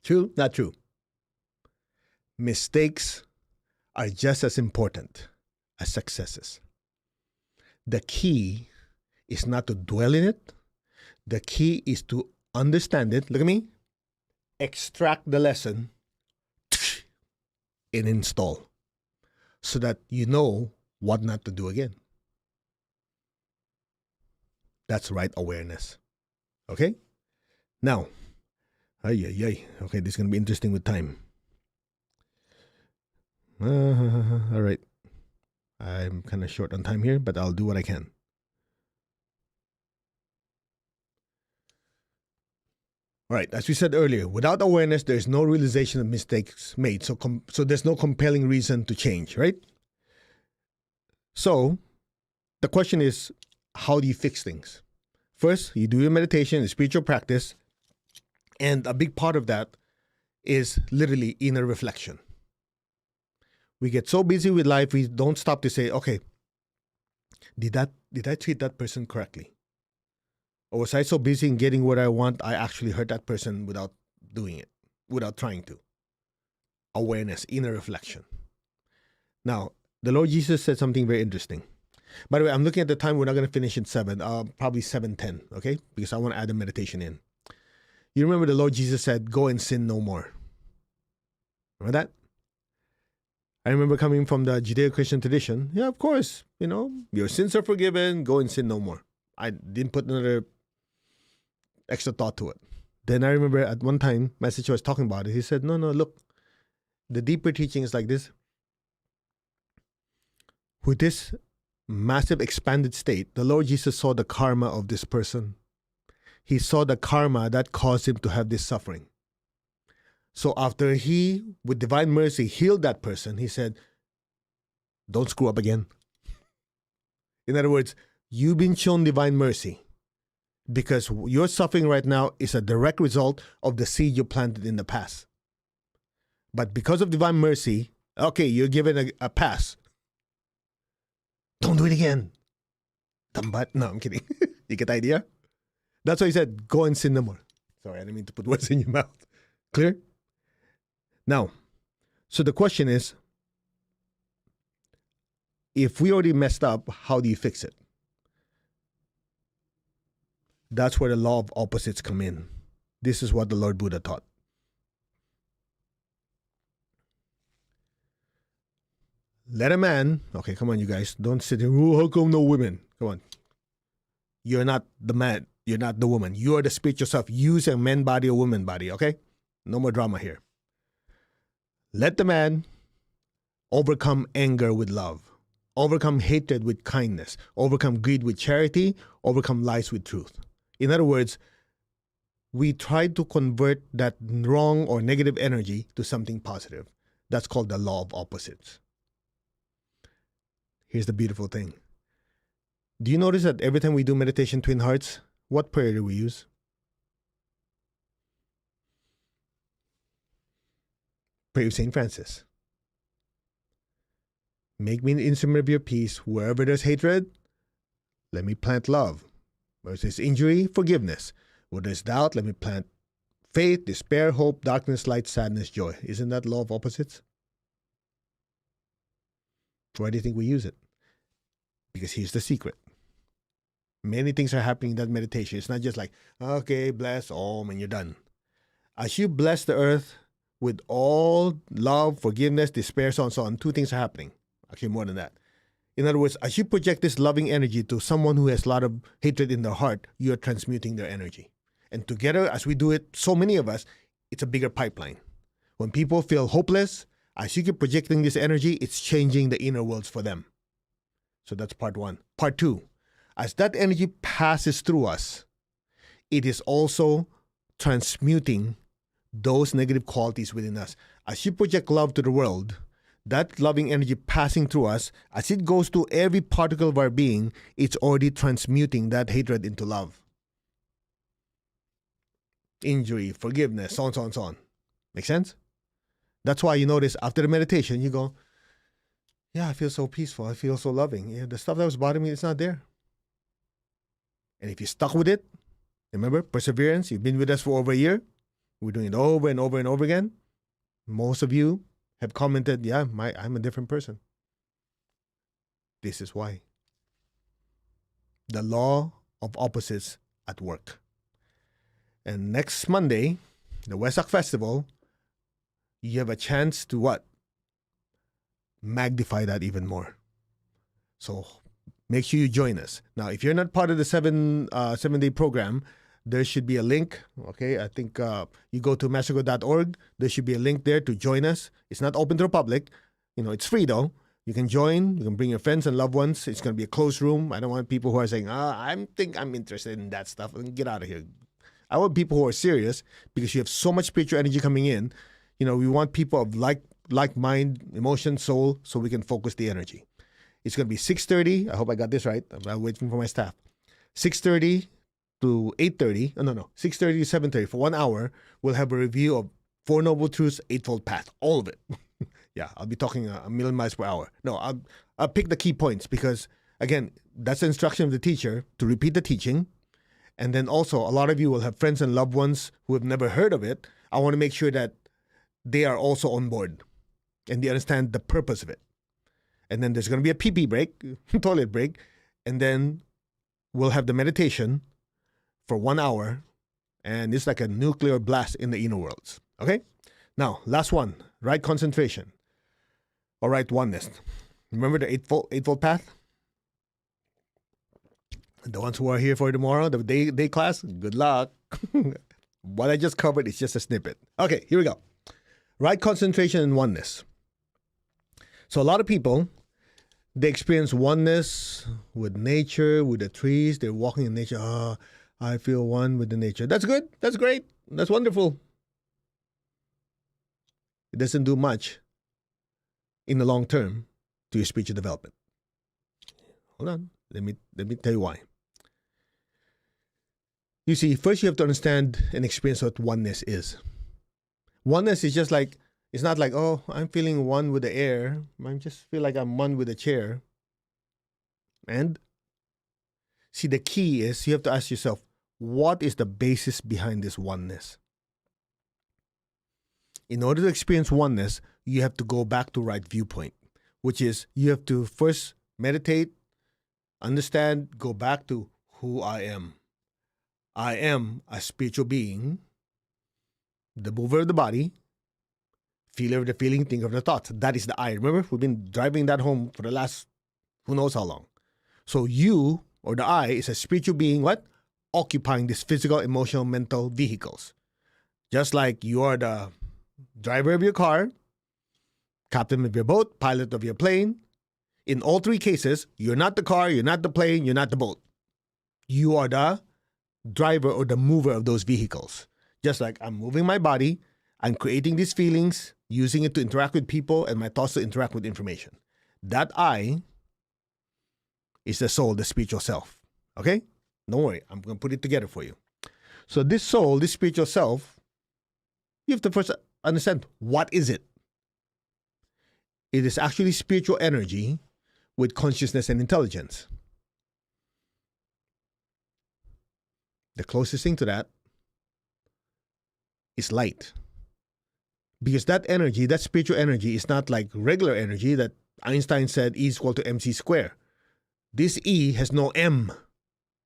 True? Not true. Mistakes are just as important as successes. The key is not to dwell in it. The key is to understand it. Look at me. Extract the lesson and install so that you know what not to do again. That's right awareness. Okay? Now, okay, this is going to be interesting with time. All right. I'm kind of short on time here, but I'll do what I can. All right, as we said earlier, without awareness, there's no realization of mistakes made. So there's no compelling reason to change, right? So the question is, how do you fix things? First, you do your meditation and spiritual practice. And a big part of that is literally inner reflection. We get so busy with life, we don't stop to say, okay, did I treat that person correctly? Or was I so busy in getting what I want, I actually hurt that person without doing it, without trying to? Awareness, inner reflection. Now, the Lord Jesus said something very interesting. By the way, I'm looking at the time. We're not going to finish in 7, probably 7:10, okay? Because I want to add a meditation in. You remember the Lord Jesus said, go and sin no more. Remember that? I remember coming from the Judeo-Christian tradition. Yeah, of course, your sins are forgiven, go and sin no more. I didn't put another extra thought to it. Then I remember at one time, my teacher was talking about it. He said, no, look, the deeper teaching is like this. With this massive expanded state, the Lord Jesus saw the karma of this person. He saw the karma that caused him to have this suffering. So after he, with divine mercy, healed that person, he said, don't screw up again. In other words, you've been shown divine mercy because your suffering right now is a direct result of the seed you planted in the past. But because of divine mercy, okay, you're given a pass. Don't do it again. Tambat. No, I'm kidding. You get the idea? That's why he said, go and sin no more. Sorry, I didn't mean to put words in your mouth. Clear? Now, so the question is, if we already messed up, how do you fix it? That's where the law of opposites come in. This is what the Lord Buddha taught. Let a man, okay, come on, you guys, don't sit here, oh, how come no women? Come on. You're not the man. You're not the woman. You are the spirit yourself. Use a man body or woman body, okay? No more drama here. Let the man overcome anger with love, overcome hatred with kindness, overcome greed with charity, overcome lies with truth. In other words, we try to convert that wrong or negative energy to something positive. That's called the law of opposites. Here's the beautiful thing. Do you notice that every time we do meditation, Twin Hearts, what prayer do we use? Prayer of St. Francis. Make me an instrument of your peace. Wherever there's hatred, let me plant love. Where there's injury, forgiveness. Where there's doubt, let me plant Faith, despair, hope, darkness, light, sadness, joy. Isn't that law of opposites? Why do you think we use it? Because here's the secret. Many things are happening in that meditation. It's not just like, okay, bless, and you're done. As you bless the earth with all love, forgiveness, despair, so on, two things are happening. Actually, more than that. In other words, as you project this loving energy to someone who has a lot of hatred in their heart, you're transmuting their energy. And together, as we do it, so many of us, it's a bigger pipeline. When people feel hopeless, as you keep projecting this energy, it's changing the inner worlds for them. So that's part one. Part two, as that energy passes through us, it is also transmuting those negative qualities within us. As you project love to the world, that loving energy passing through us, as it goes to every particle of our being, it's already transmuting that hatred into love. Injury, forgiveness, so on. Make sense? That's why you notice after the meditation, you go, yeah, I feel so peaceful. I feel so loving. Yeah, the stuff that was bothering me, it's not there. And if you're stuck with it, remember, perseverance, you've been with us for over a year. We're doing it over and over and over again. Most of you have commented, yeah, I'm a different person. This is why. The law of opposites at work. And next Monday, the Wesak Festival, you have a chance to what? Magnify that even more. So make sure you join us. Now, if you're not part of the 7-day program, there should be a link. Okay, I think you go to mastergo.org. There should be a link there to join us. It's not open to the public. It's free though. You can join. You can bring your friends and loved ones. It's going to be a closed room. I don't want people who are saying, I think I'm interested in that stuff. Get out of here. I want people who are serious because you have so much spiritual energy coming in. We want people of like mind, emotion, soul, so we can focus the energy. It's going to be 6:30. I hope I got this right. I'm waiting for my staff. 6:30 to 8:30. No. 6:30 to 7:30. For 1 hour, we'll have a review of Four Noble Truths, Eightfold Path. All of it. Yeah, I'll be talking a million miles per hour. No, I'll pick the key points because, again, that's the instruction of the teacher to repeat the teaching. And then also, a lot of you will have friends and loved ones who have never heard of it. I want to make sure that they are also on board and they understand the purpose of it. And then there's going to be a pee-pee break, toilet break, and then we'll have the meditation for 1 hour, and it's like a nuclear blast in the inner worlds. Okay? Now, last one, right concentration or right oneness. Remember the eightfold path? The ones who are here for tomorrow, the day class, good luck. What I just covered is just a snippet. Okay, here we go. Right concentration and oneness. So a lot of people, they experience oneness with nature, with the trees. They're walking in nature. I feel one with the nature. That's good. That's great. That's wonderful. It doesn't do much in the long term to your spiritual development. Hold on. Let me tell you why. You see, first you have to understand and experience what oneness is. Oneness is just like, it's not like, I'm feeling one with the air. I just feel like I'm one with the chair. And see, the key is you have to ask yourself, what is the basis behind this oneness? In order to experience oneness, you have to go back to right viewpoint, which is you have to first meditate, understand, go back to who I am. I am a spiritual being, the mover of the body, feeler of the feeling, thinker of the thoughts. That is the I. Remember, we've been driving that home for the last who knows how long. So you, or the I, is a spiritual being, what? Occupying this physical, emotional, mental vehicles. Just like you are the driver of your car, captain of your boat, pilot of your plane. In all three cases, you're not the car, you're not the plane, you're not the boat. You are the driver or the mover of those vehicles. Just like I'm moving my body, I'm creating these feelings, using it to interact with people, and my thoughts to interact with information. That I is the soul, the spiritual self. Okay? Don't worry, I'm going to put it together for you. So this soul, this spiritual self, you have to first understand, what is it? It is actually spiritual energy with consciousness and intelligence. The closest thing to that is light. Because that energy, that spiritual energy, is not like regular energy that Einstein said E is equal to mc squared. This E has no M.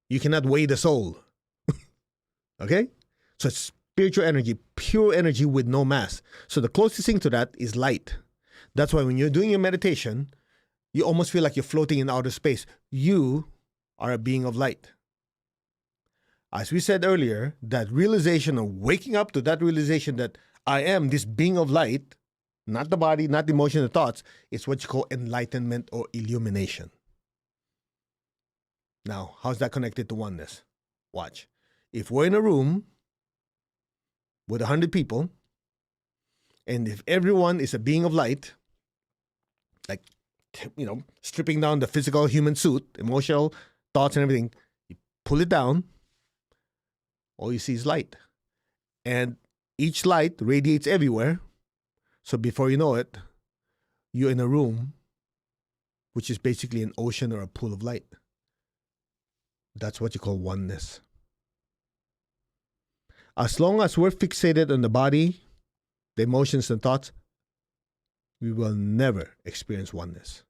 You cannot weigh the soul. Okay? So it's spiritual energy, pure energy with no mass. So the closest thing to that is light. That's why when you're doing your meditation, you almost feel like you're floating in outer space. You are a being of light. As we said earlier, that realization of waking up to that realization that I am this being of light, not the body, not the emotion, the thoughts, is what you call enlightenment or illumination. Now, how's that connected to oneness? Watch. If we're in a room with 100 people, and if everyone is a being of light, like, stripping down the physical human suit, emotional thoughts and everything, you pull it down, all you see is light. And each light radiates everywhere. So before you know it, you're in a room, which is basically an ocean or a pool of light. That's what you call oneness. As long as we're fixated on the body, the emotions and thoughts, we will never experience oneness.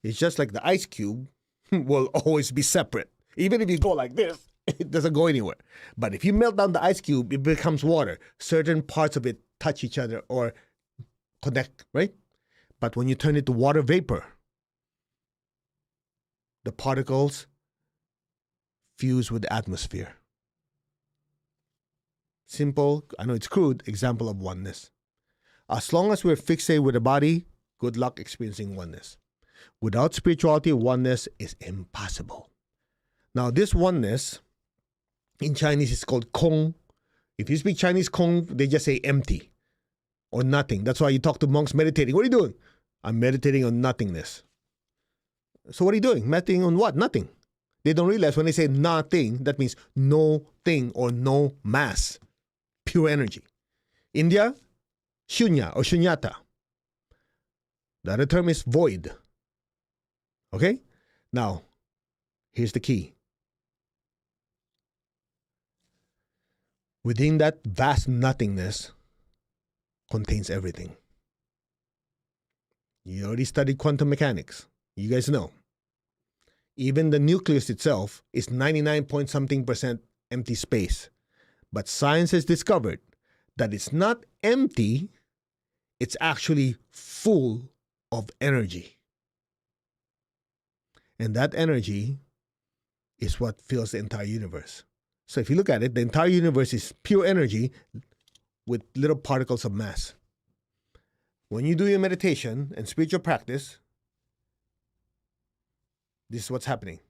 It's just like the ice cube will always be separate. Even if you go like this, it doesn't go anywhere. But if you melt down the ice cube, it becomes water. Certain parts of it touch each other or connect, right? But when you turn it to water vapor, the particles fuse with the atmosphere. Simple, I know it's crude, example of oneness. As long as we're fixated with the body, good luck experiencing oneness. Without spirituality, oneness is impossible. Now, this oneness, in Chinese, is called Kong. If you speak Chinese Kong, they just say empty or nothing. That's why you talk to monks meditating. What are you doing? I'm meditating on nothingness. So what are you doing? Meditating on what? Nothing. They don't realize when they say nothing, that means no thing or no mass. Pure energy. India, shunya or shunyata. The other term is void. Okay? Now, here's the key. Within that vast nothingness contains everything. You already studied quantum mechanics. You guys know. Even the nucleus itself is 99-point-something% empty space. But science has discovered that it's not empty, it's actually full of energy. And that energy is what fills the entire universe. So if you look at it, the entire universe is pure energy with little particles of mass. When you do your meditation and spiritual practice, this is what's happening.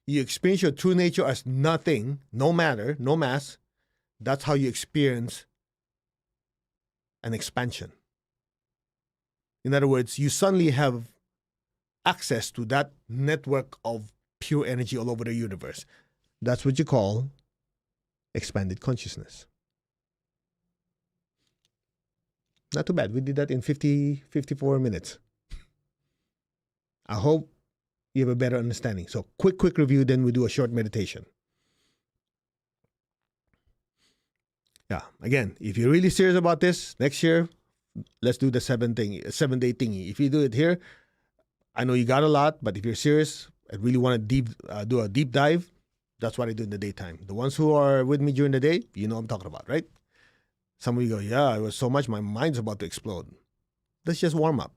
You experience your true nature as nothing, no matter, no mass. That's how you experience an expansion. In other words, you suddenly have access to that network of pure energy all over the universe. That's what you call expanded consciousness. Not too bad. We did that in 54 minutes. I hope you have a better understanding. So quick review, then we do a short meditation. Yeah, again, if you're really serious about this, next year, let's do the 7-day thingy. If you do it here, I know you got a lot, but if you're serious and really want to do a deep dive, that's what I do in the daytime. The ones who are with me during the day, you know what I'm talking about, right? Some of you go, yeah, it was so much, my mind's about to explode. Let's just warm up.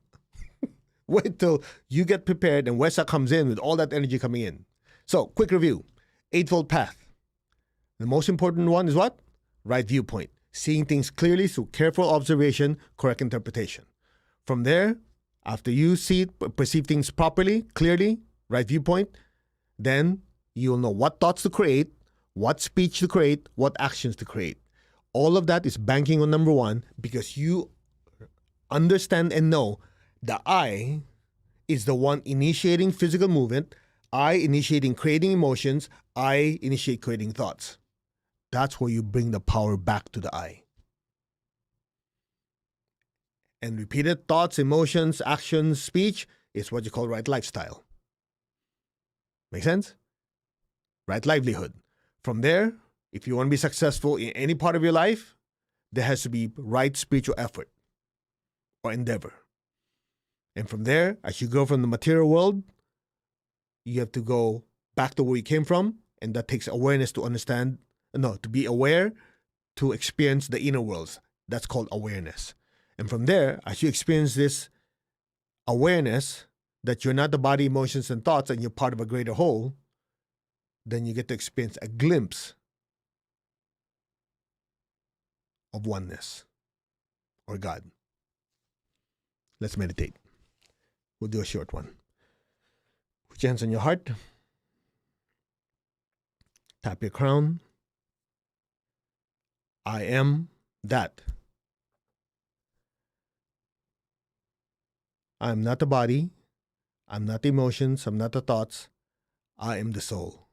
Wait till you get prepared and Wesak comes in with all that energy coming in. So, quick review. Eightfold path. The most important one is what? Right viewpoint. Seeing things clearly through careful observation, correct interpretation. From there, after you perceive things properly, clearly, right viewpoint, then you'll know what thoughts to create, what speech to create, what actions to create. All of that is banking on number one because you understand and know the I is the one initiating physical movement, I initiating creating emotions, I initiate creating thoughts. That's where you bring the power back to the I. And repeated thoughts, emotions, actions, speech is what you call right lifestyle. Make sense? Right livelihood. From there, if you want to be successful in any part of your life, there has to be right spiritual effort or endeavor. And from there, as you go from the material world, you have to go back to where you came from, and that takes awareness to understand, to be aware, to experience the inner worlds. That's called awareness. And from there, as you experience this awareness that you're not the body, emotions, and thoughts, and you're part of a greater whole, then you get to experience a glimpse of oneness or God. Let's meditate. We'll do a short one. Put your hands on your heart. Tap your crown. I am that. I am not the body. I'm not the emotions. I'm not the thoughts. I am the soul.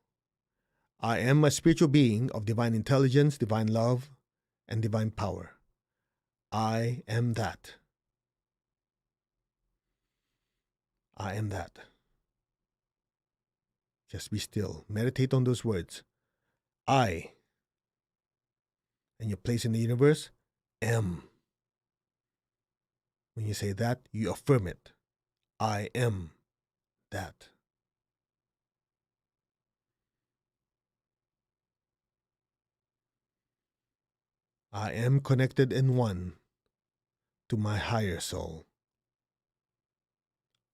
I am a spiritual being of divine intelligence, divine love, and divine power. I am that. I am that. Just be still. Meditate on those words. I, and your place in the universe, am. When you say that, you affirm it. I am that. I am connected and one to my higher soul.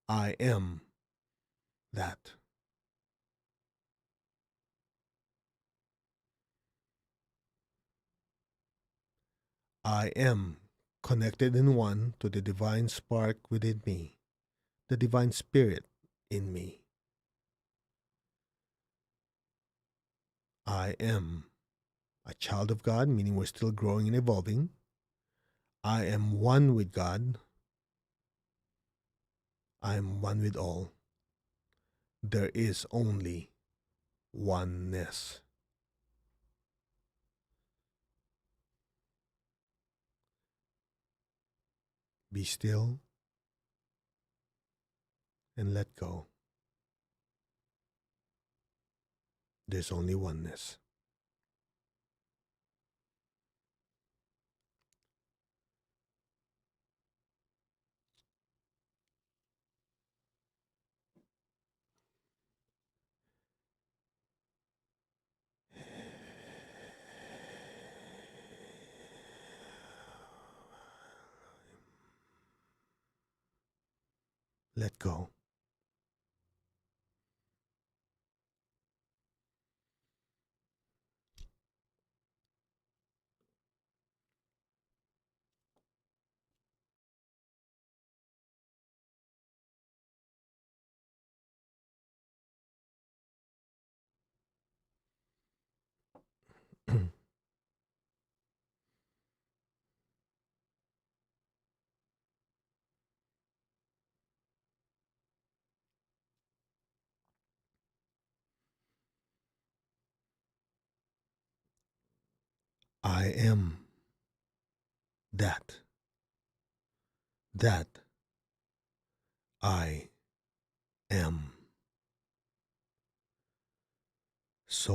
I am that. I am connected and one to the divine spark within me, the divine spirit in me. I am a child of God, meaning we're still growing and evolving. I am one with God. I am one with all. There is only oneness. Be still and let go. There's only oneness. Let go. I am that. That I am. So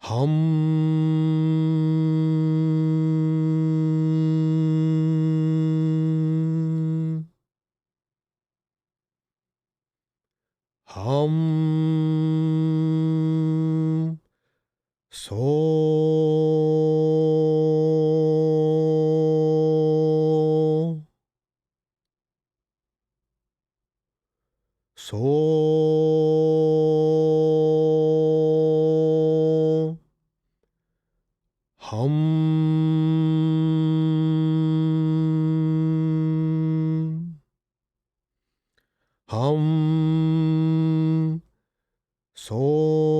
hum. So hum. Hum. So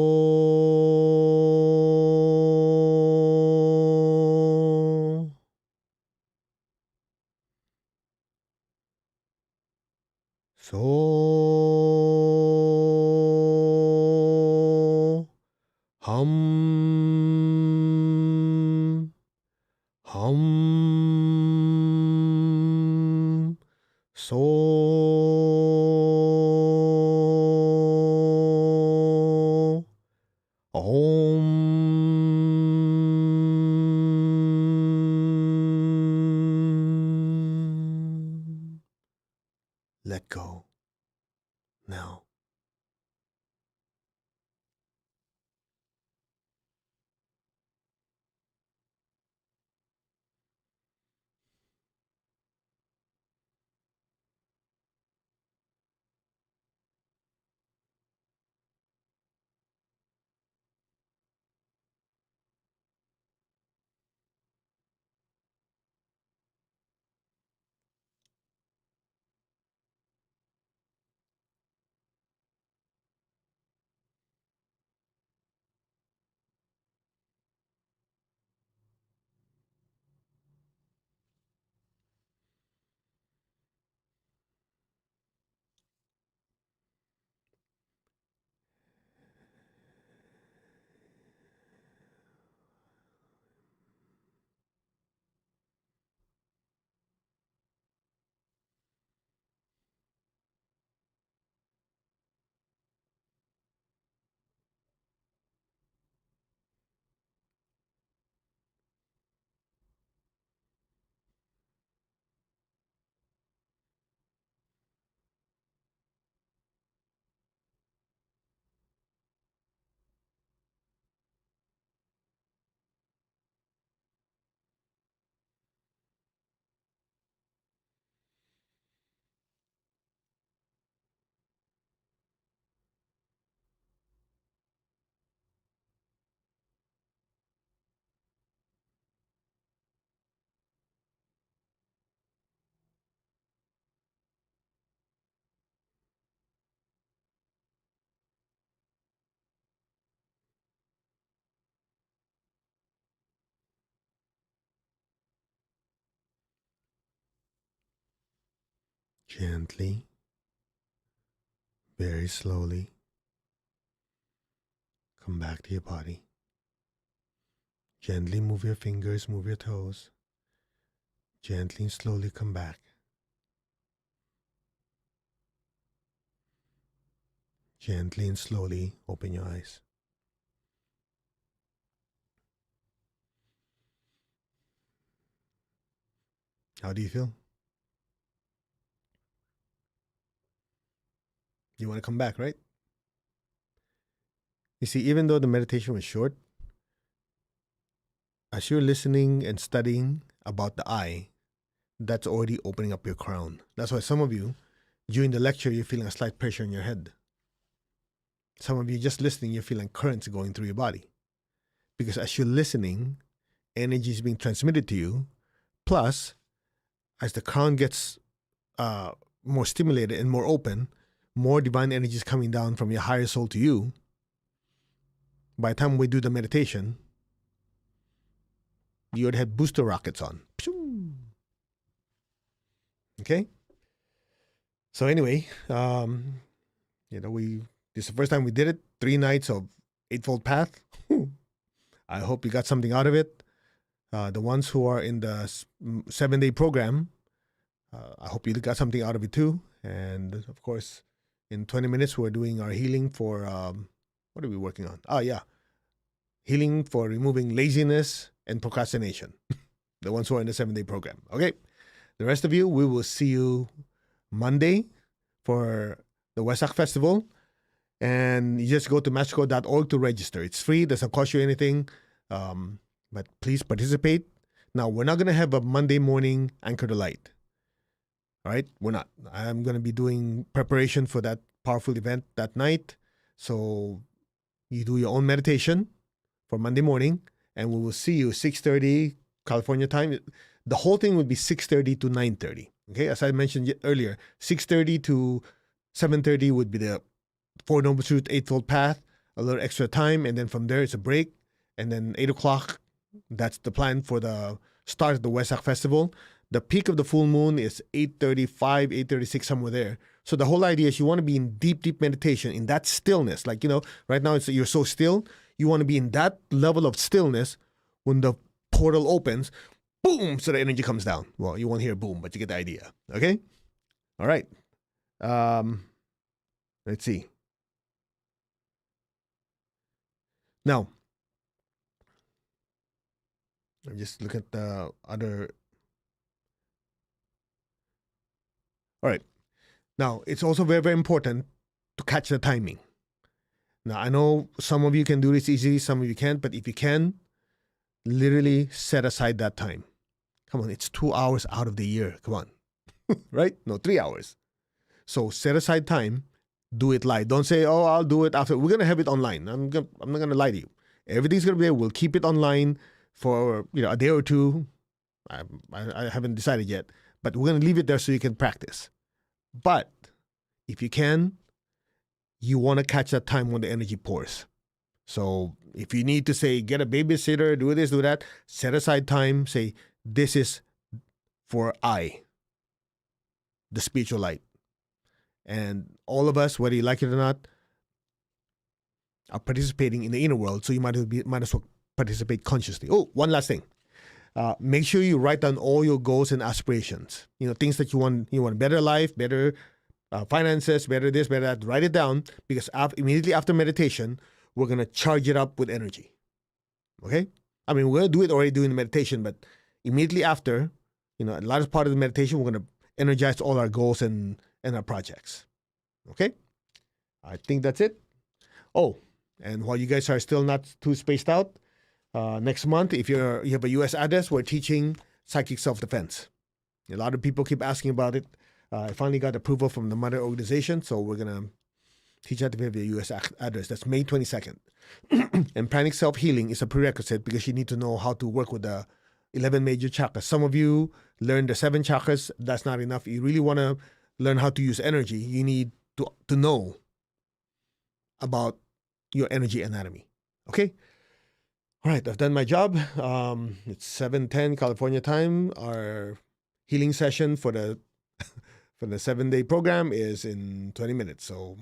hum. Hum. So let go now. Gently, very slowly, come back to your body. Gently move your fingers, move your toes. Gently and slowly come back. Gently and slowly open your eyes. How do you feel? You want to come back, right? You see, even though the meditation was short, as you're listening and studying about the I, that's already opening up your crown. That's why some of you, during the lecture, you're feeling a slight pressure in your head. Some of you just listening, you're feeling currents going through your body. Because as you're listening, energy is being transmitted to you. Plus, as the crown gets more stimulated and more open, more divine energy is coming down from your higher soul to you. By the time we do the meditation, you already had booster rockets on. Okay? So anyway, this is the first time we did it. 3 nights of Eightfold Path. I hope you got something out of it. The ones who are in the 7-day program, I hope you got something out of it too. And of course, in 20 minutes, we're doing our healing for, what are we working on? Oh, yeah. Healing for removing laziness and procrastination. The ones who are in the 7-day program. Okay. The rest of you, we will see you Monday for the Wesak Festival. And you just go to mastercode.org to register. It's free. Doesn't cost you anything. But please participate. Now, we're not going to have a Monday morning Anchor the Light. All right? We're not. I'm going to be doing preparation for that powerful event that night. So you do your own meditation for Monday morning, and we will see you 6:30 California time. The whole thing would be 6:30 to 9:30. Okay? As I mentioned earlier, 6:30 to 7:30 would be the Four Noble Truth, Eightfold Path, a little extra time, and then from there it's a break. And then 8 o'clock, that's the plan for the start of the Wesak Festival. The peak of the full moon is 8:35, 8:36, somewhere there. So the whole idea is you want to be in deep, deep meditation, in that stillness. Like, right now you're so still. You want to be in that level of stillness when the portal opens, boom, so the energy comes down. Well, you won't hear boom, but you get the idea. Okay? All right. Let's see. Now, I'm just looking at the other. All right. Now, it's also very, very important to catch the timing. Now, I know some of you can do this easily, some of you can't, but if you can, literally set aside that time. Come on, it's 2 hours out of the year. Come on, right? No, 3 hours. So set aside time, do it live. Don't say, oh, I'll do it after. We're going to have it online. I'm not going to lie to you. Everything's going to be there. We'll keep it online for a day or two. I haven't decided yet, but we're going to leave it there so you can practice. But if you can, you want to catch that time when the energy pours. So if you need to say, get a babysitter, do this, do that, set aside time, say, this is for the spiritual light. And all of us, whether you like it or not, are participating in the inner world. So you might as well participate consciously. Oh, one last thing. Make sure you write down all your goals and aspirations. Things that you want. You want a better life, better finances, better this, better that. Write it down, because immediately after meditation, we're going to charge it up with energy. Okay? I mean, we're going to do it already during the meditation, but immediately after, a large part of the meditation, we're going to energize all our goals and our projects. Okay? I think that's it. Oh, and while you guys are still not too spaced out, next month, if you have a U.S. address, we're teaching psychic self-defense. A lot of people keep asking about it. I finally got approval from the mother organization, so we're going to teach that if you have a U.S. address. That's May 22nd. And pranic self-healing is a prerequisite because you need to know how to work with the 11 major chakras. Some of you learn the 7 chakras. That's not enough. You really want to learn how to use energy. You need to know about your energy anatomy. Okay? All right, I've done my job. It's 7:10 California time. Our healing session for the 7-day program is in 20 minutes. So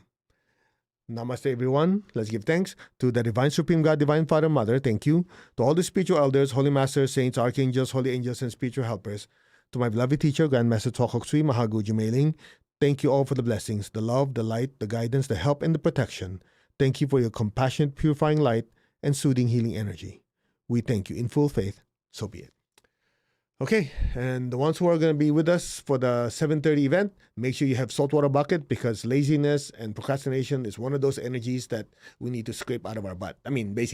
namaste, everyone. Let's give thanks to the Divine Supreme God, Divine Father, Mother. Thank you. To all the spiritual elders, holy masters, saints, archangels, holy angels, and spiritual helpers. To my beloved teacher, Grandmaster Tokok Sui Mahagu Jumailing. Thank you all for the blessings, the love, the light, the guidance, the help, and the protection. Thank you for your compassionate, purifying light and soothing, healing energy. We thank you in full faith. So be it. Okay, and the ones who are going to be with us for the 7:30 event, make sure you have saltwater bucket, because laziness and procrastination is one of those energies that we need to scrape out of our butt. I mean, basically.